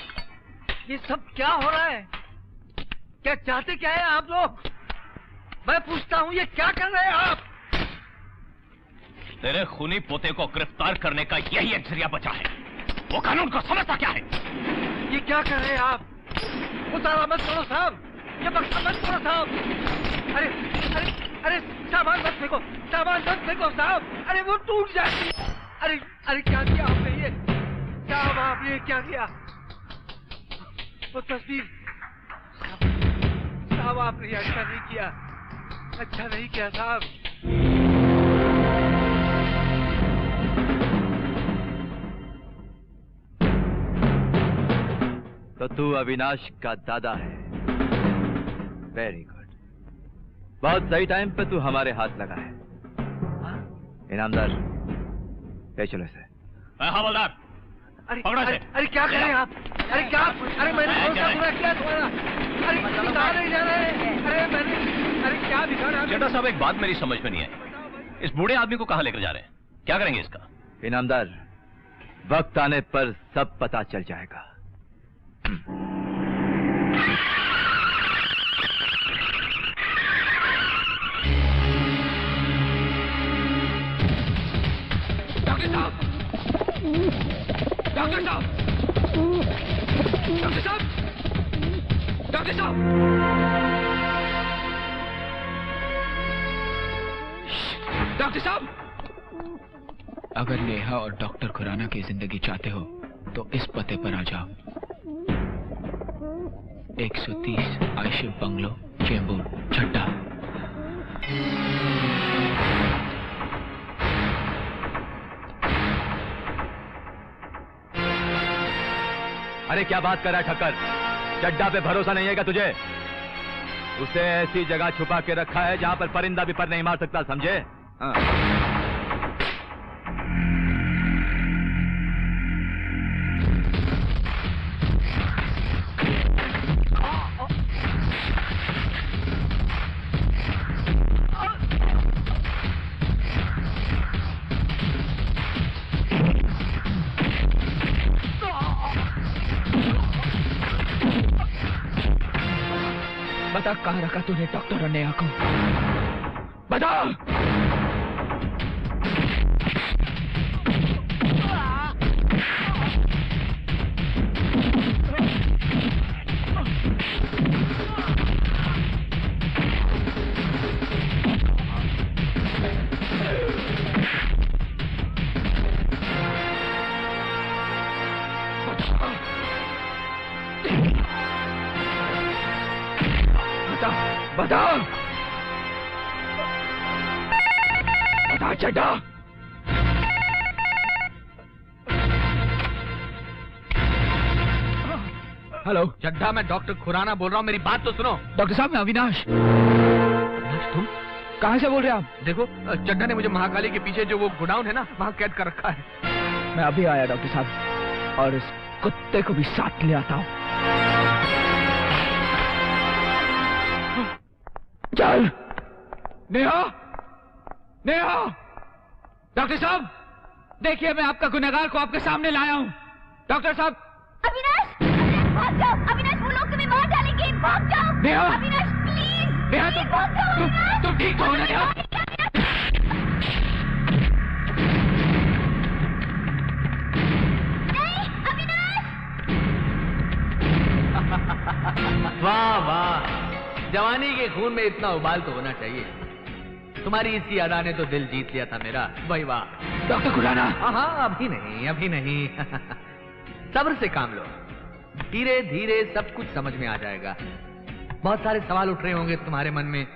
ये सब क्या हो रहा है? क्या चाहते क्या है आप लोग? मैं पूछता हूँ, ये क्या कर रहे हैं आप? तेरे खूनी पोते को गिरफ्तार करने का यही एक जरिया बचा है। वो कानून को समझता क्या है? ये क्या कर रहे हैं आप? उतारा मत करो साहब, ये बक्सा मत करो साहब। अरे अरे अरे सामान मत फेंको, सामान मत फेंको साहब। अरे वो टूट जाती है। अरे अरे क्या किया आपने ये? साहब आपने क्या किया? वो तस्वीर साहब आपने ये अच्छा नहीं किया, अच्छा नहीं किया साहब। तो तू अविनाश का दादा है। Very good. बहुत सही टाइम पे तू हमारे हाथ लगा है। इनामदार, ले चलो इसे। हवलदार, अरे क्या कर रहे हैं आप? अरे क्या? अरे मैंने कौन सा बुरा किया तुम्हारा? अरे बिगाड़ नहीं जा रहे। अरे क्या बिगाड़ा? चड्ढा साहब, एक बात मेरी समझ में नहीं आई। इस बूढ़े आदमी को कहाँ लेकर जा रहे हैं? क्या करेंगे इसका? इनामदार, वक्त आने पर सब पता चल जाएगा। डॉक्टर साहब! डॉक्टर साहब! डॉक्टर साहब! डॉक्टर साहब! डॉक्टर साहब! अगर नेहा और डॉक्टर खुराना की जिंदगी चाहते हो तो इस पते पर आ जाओ। 130 आयशर बंगलो, चेंबूर, छड्डा। अरे क्या बात कर रहा है ठक्कर? चड्डा पे भरोसा नहीं है क्या तुझे? उसे ऐसी जगह छुपा के रखा है जहां पर परिंदा भी पर नहीं मार सकता, समझे? हाँ। बता कहाँ रखा तूने डॉक्टर और नेहा को? बता! बता! बता चड्ढा! हेलो चड्ढा, मैं डॉक्टर खुराना बोल रहा हूँ, मेरी बात तो सुनो। डॉक्टर साहब, मैं अविनाश। तुम कहाँ से बोल रहे हैं आप? देखो, चड्ढा ने मुझे महाकाली के पीछे जो वो गोडाउन है ना, वहाँ कैद कर रखा है। मैं अभी आया डॉक्टर साहब, और इस कुत्ते को भी साथ ले आता हूँ। चल! नेहा! नेहा! डॉक्टर साहब, देखिए मैं आपका गुनहगार को आपके सामने लाया हूँ। डॉक्टर साहब! अविनाश! भाग जाओ! अविनाश, वो लोग तुम्हें मार डालेंगे! भाग जाओ! नेहा! अविनाश, प्लीज! नेहा, भाग जाओ! तुम ठीक हो ना नेहा? नहीं, अविनाश! वाह वाह, जवानी के खून में इतना उबाल तो होना चाहिए। तुम्हारी इसी अदा ने तो दिल जीत लिया था मेरा। भाई वाह। डॉक्टर खुराना! हाँ, अभी नहीं, अभी नहीं। सब्र से काम लो, धीरे धीरे सब कुछ समझ में आ जाएगा। बहुत सारे सवाल उठ रहे होंगे तुम्हारे मन में।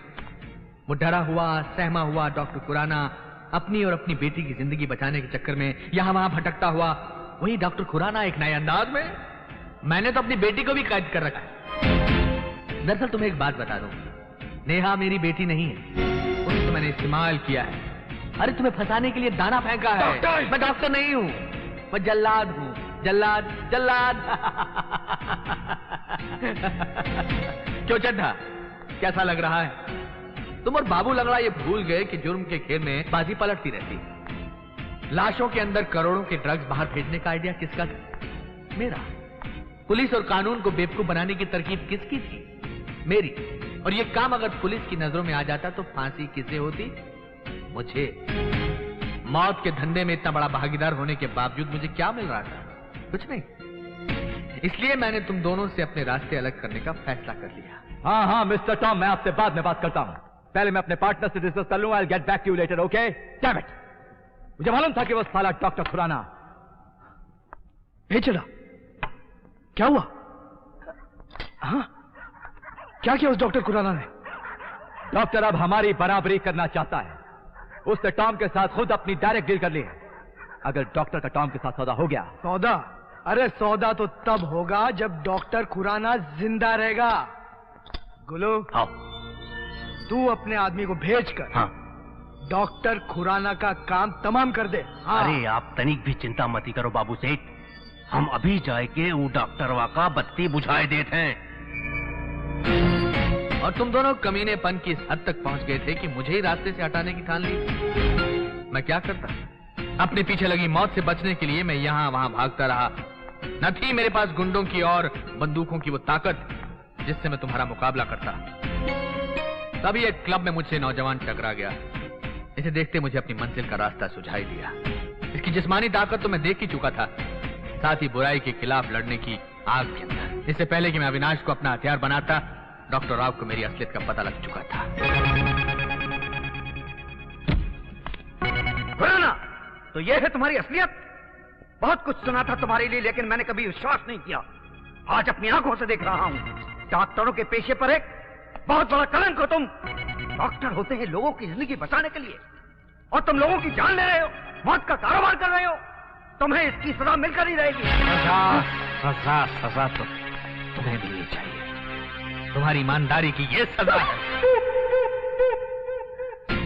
वो डरा हुआ, सहमा हुआ डॉक्टर खुराना अपनी और अपनी बेटी की जिंदगी बचाने के चक्कर में यहां वहां भटकता हुआ, वही डॉक्टर खुराना एक नए अंदाज में। मैंने तो अपनी बेटी को भी कैद कर रखा है। दरअसल तुम्हें एक बात बता दूं, नेहा मेरी बेटी नहीं है, उसे तो मैंने इस्तेमाल किया है। अरे तुम्हें फंसाने के लिए दाना फेंका है। डॉक्टर! मैं डॉक्टर नहीं हूं, मैं जल्लाद हूं। जल्लाद, जल्लाद। क्यों चड्ढा, कैसा लग रहा है? तुम और बाबू लंगड़ा ये भूल गए कि जुर्म के खेल में बाजी पलटती रहती है। लाशों के अंदर करोड़ों के ड्रग्स बाहर भेजने का आइडिया किसका था? मेरा। पुलिस और कानून को बेवकूफ बनाने की तरकीब किसकी थी? मेरी। और ये काम अगर पुलिस की नजरों में आ जाता तो फांसी किसे होती? मुझे। मौत के धंधे में इतना बड़ा भागीदार होने के बावजूद मुझे क्या मिल रहा था? कुछ नहीं। इसलिए मैंने तुम दोनों से अपने रास्ते अलग करने का फैसला कर लिया। हाँ हाँ मिस्टर टॉम, मैं आपसे बाद में बात करता हूँ। पहले मैं अपने पार्टनर से डिस्कस कर लूंगा। I'll get back to you later, okay? Damn it! मुझे मालूम था कि वो साला डॉक्टर खुराना। हे चला, क्या हुआ? हाँ, क्या किया उस डॉक्टर खुराना ने? डॉक्टर अब हमारी बराबरी करना चाहता है। उसने टॉम के साथ खुद अपनी डायरेक्ट डील कर ली है। अगर डॉक्टर का टॉम के साथ सौदा हो गया। सौदा? अरे सौदा तो तब होगा जब डॉक्टर खुराना जिंदा रहेगा। गुल्लू, आओ। तू अपने आदमी को भेज कर हाँ। डॉक्टर खुराना का काम तमाम कर दे। हाँ। अरे आप तनिक भी चिंता मती करो बाबू सेठ, हम अभी जाके वो डॉक्टरवा का बत्ती बुझाए देते हैं। और तुम दोनों कमीनेपन की इस हद तक पहुंच गए थे कि मुझे ही रास्ते से हटाने की ठान ली। मैं क्या करता? अपने पीछे लगी मौत से बचने के लिए मैं यहाँ वहां भागता रहा। न थी मेरे पास गुंडों की और बंदूकों की वो ताकत जिससे मैं तुम्हारा मुकाबला करता। तभी एक क्लब में मुझसे नौजवान टकरा गया। इसे देखते मुझे अपनी मंजिल का रास्ता सुझाई दिया। इसकी जिस्मानी ताकत तो मैं देख ही चुका था, साथ ही बुराई के खिलाफ लड़ने की आग के अंदर। इससे पहले कि मैं अविनाश को अपना हथियार बनाता, डॉक्टर राव को मेरी असलियत का पता लग चुका था। खुराना, तो ये है तुम्हारी असलियत? बहुत कुछ सुना था तुम्हारे लिए, लेकिन मैंने कभी विश्वास नहीं किया। आज अपनी आंखों से देख रहा हूं। डॉक्टरों के पेशे पर एक बहुत बड़ा कलंक हो तुम। डॉक्टर होते हैं लोगों की जिंदगी बचाने के लिए, और तुम लोगों की जान ले रहे हो, मौत का कारोबार कर रहे हो। तुम्हें इसकी सजा मिलकर ही रहेगी। सजा सजा तो तुम्हें मिलनी चाहिए। तुम्हारी ईमानदारी की ये सजा है।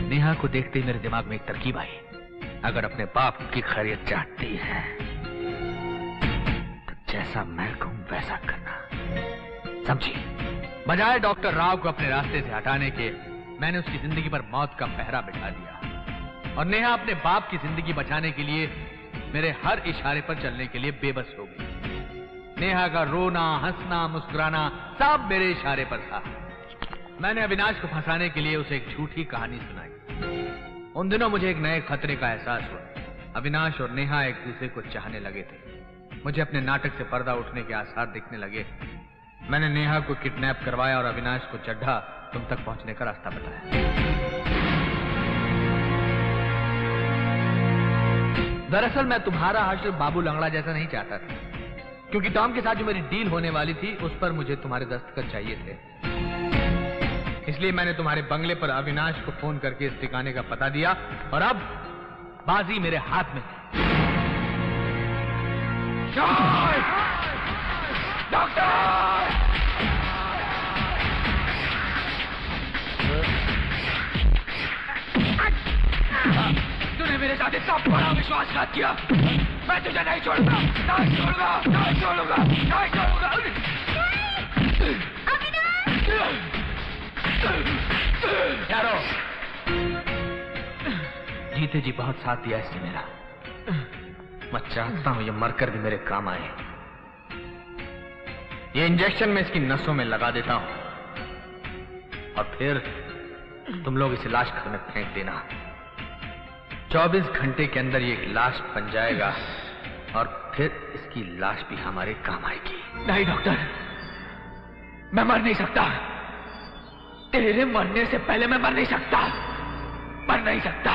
नेहा को देखते ही मेरे दिमाग में एक तरकीब आई। अगर अपने बाप की खैरियत चाहती है तो जैसा मैं कहूं वैसा करना, समझी? बजाय डॉक्टर राव को अपने रास्ते से हटाने के, मैंने उसकी जिंदगी पर मौत का पहरा बिठा दिया। और नेहा अपने बाप की जिंदगी बचाने के लिए मेरे हर इशारे पर चलने के लिए बेबस हो गई। नेहा का रोना, हंसना, मुस्कुराना सब मेरे इशारे पर था। मैंने अविनाश को फंसाने के लिए उसे एक झूठी कहानी सुनाई। उन दिनों मुझे एक नए खतरे का एहसास हुआ। अविनाश और नेहा एक दूसरे को चाहने लगे थे। मुझे अपने नाटक से पर्दा उठने के आसार दिखने लगे। मैंने नेहा को किडनैप करवाया और अविनाश को चड्ढा तुम तक पहुंचने का रास्ता बताया। दरअसल मैं तुम्हारा हश्र बाबू लंगड़ा जैसा नहीं चाहता था, क्योंकि टॉम के साथ जो मेरी डील होने वाली थी उस पर मुझे तुम्हारे दस्तखत चाहिए थे। इसलिए मैंने तुम्हारे बंगले पर अविनाश को फोन करके इस ठिकाने का पता दिया, और अब बाजी मेरे हाथ में है। डॉक्टर! तूने मेरे साथ इतना बड़ा विश्वासघात किया, मैं तुझे नहीं छोड़ूंगा, नहीं छोड़ूंगा, नहीं छोड़ूंगा, नहीं छोड़ूंगा। यारो, जीते जी बहुत साथ दिया इसने मेरा। मैं चाहता हूं ये मरकर भी मेरे काम आए। ये इंजेक्शन मैं इसकी नसों में लगा देता हूं, और फिर तुम लोग इसे लाश घर में फेंक देना। 24 घंटे के अंदर ये लाश बन जाएगा, और फिर इसकी लाश भी हमारे काम आएगी। नहीं डॉक्टर, मैं मर नहीं सकता। तेरे मरने से पहले मैं मर नहीं सकता, मर नहीं सकता।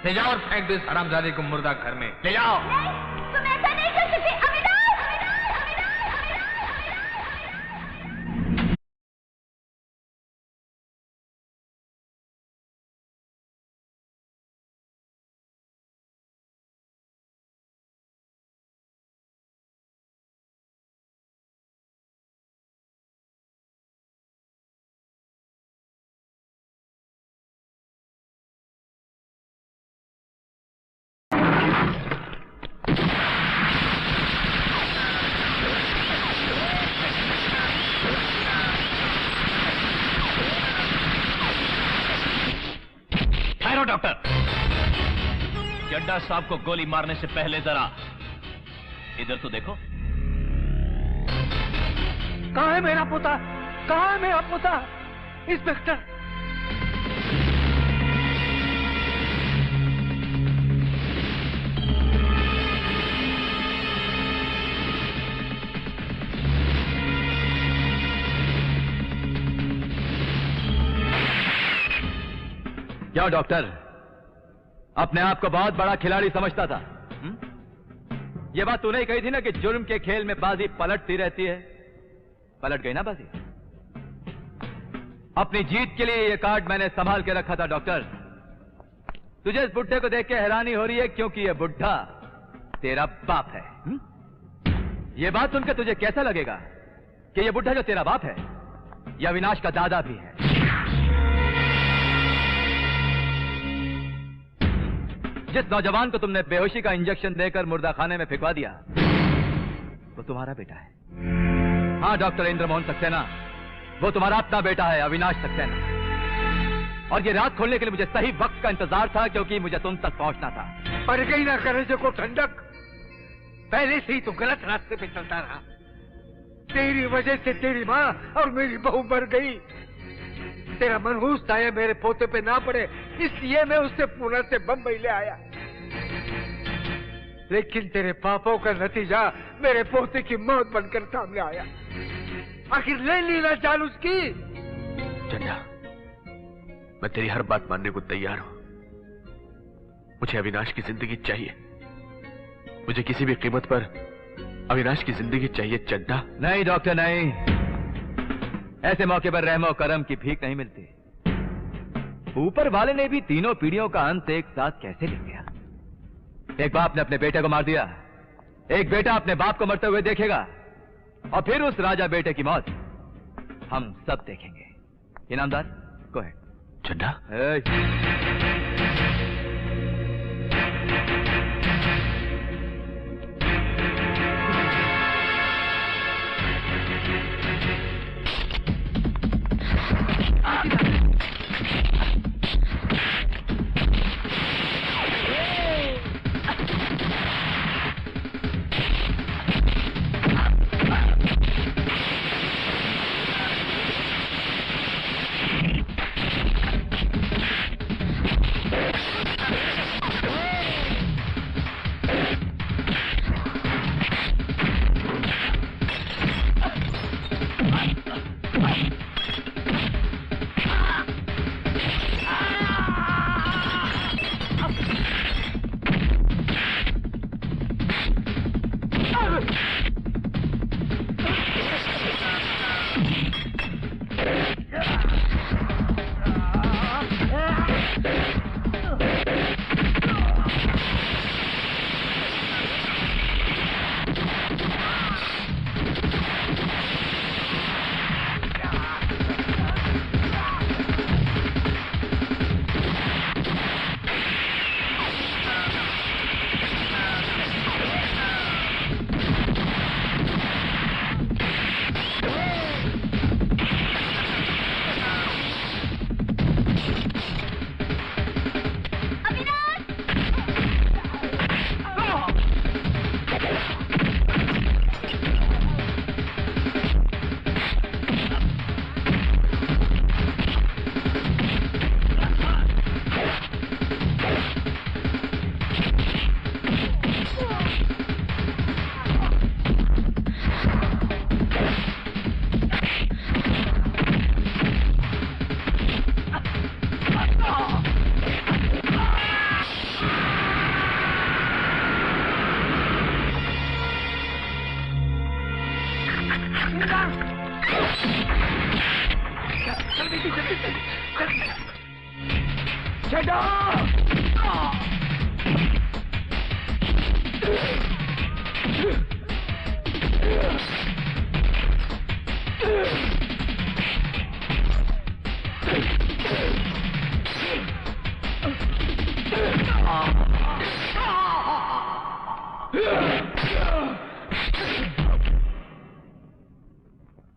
ले जाओ और फेंक दो इस हरामजादे को मुर्दा घर में। ले जाओ। तुम ऐसा नहीं कर सकते अविनाश। डॉक्टर, चड्ढा साहब को गोली मारने से पहले जरा इधर तो देखो। कहाँ है मेरा पोता? कहाँ है मेरा पोता? इंस्पेक्टर, क्या डॉक्टर, अपने आप को बहुत बड़ा खिलाड़ी समझता था? ये बात तूने ही कही थी ना कि जुर्म के खेल में बाजी पलटती रहती है। पलट गई ना बाजी। अपनी जीत के लिए ये कार्ड मैंने संभाल के रखा था डॉक्टर। तुझे इस बुड्ढे को देख के हैरानी हो रही है क्योंकि ये बुड्ढा तेरा बाप है। ये बात सुनकर तुझे कैसा लगेगा कि ये बुढ़ा जो तेरा बाप है यह अविनाश का दादा भी है? जिस नौजवान को तुमने बेहोशी का इंजेक्शन देकर मुर्दा खाने में फेंकवा दिया वो तुम्हारा बेटा है। हाँ डॉक्टर इंद्रमोहन सक्सेना, वो तुम्हारा अपना बेटा है अविनाश सक्सेना। और ये रात खोलने के लिए मुझे सही वक्त का इंतजार था क्योंकि मुझे तुम तक पहुंचना था। पर कहीं ना करे को ठंडक, पहले से ही तो गलत रास्ते पे चलता रहा। तेरी वजह से तेरी माँ और मेरी बहू मर गई। तेरा मनहूस साया मेरे पोते पे ना पड़े इसलिए मैं उससे पुणे से बंबई ले आया। लेकिन तेरे पापों का नतीजा मेरे पोते की मौत बनकर सामने आया। आखिर ले लीना चाल उसकी। चंदा, मैं तेरी हर बात मानने को तैयार हूं। मुझे अविनाश की जिंदगी चाहिए। मुझे किसी भी कीमत पर अविनाश की जिंदगी चाहिए चंदा। नहीं डॉक्टर नहीं, ऐसे मौके पर रहमो करम की भीख नहीं मिलती। ऊपर वाले ने भी तीनों पीढ़ियों का अंत एक साथ कैसे लिख दिया? एक बाप ने अपने बेटे को मार दिया, एक बेटा अपने बाप को मरते हुए देखेगा और फिर उस राजा बेटे की मौत हम सब देखेंगे। Inamdar go ahead. चंदा,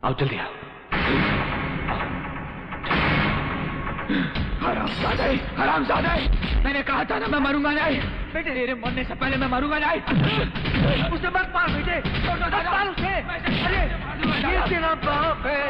आओ जल्दी आओ। हरामजादे, हरामजादे, मैंने कहा था ना मैं मरूंगा नहीं। बेटे तेरे मरने से पहले मैं मरूंगा नहीं। उसे मत मार बेटे, मत मार उसे। अरे ये तेरा बाप है।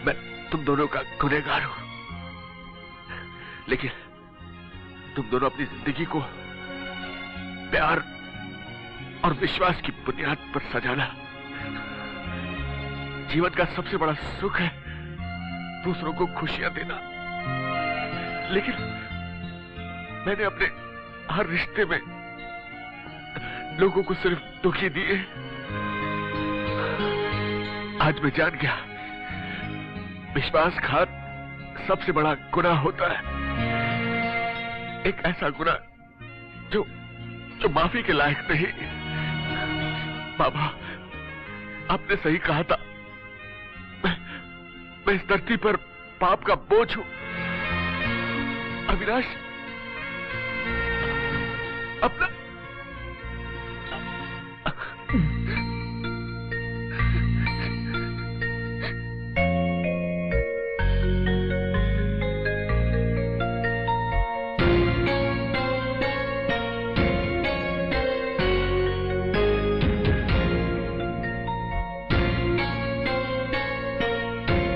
मैं तुम दोनों का गुनहगार हूं। लेकिन तुम दोनों अपनी जिंदगी को प्यार और विश्वास की बुनियाद पर सजाना जीवन का सबसे बड़ा सुख है, दूसरों को खुशियां देना। लेकिन मैंने अपने हर रिश्ते में लोगों को सिर्फ दुखी दिए। आज मैं जान गया विश्वासघात सबसे बड़ा गुनाह होता है, एक ऐसा गुनाह जो माफी के लायक नहीं। बाबा, आपने सही कहा था, मैं इस धरती पर पाप का बोझ हूं। अविनाश, अपना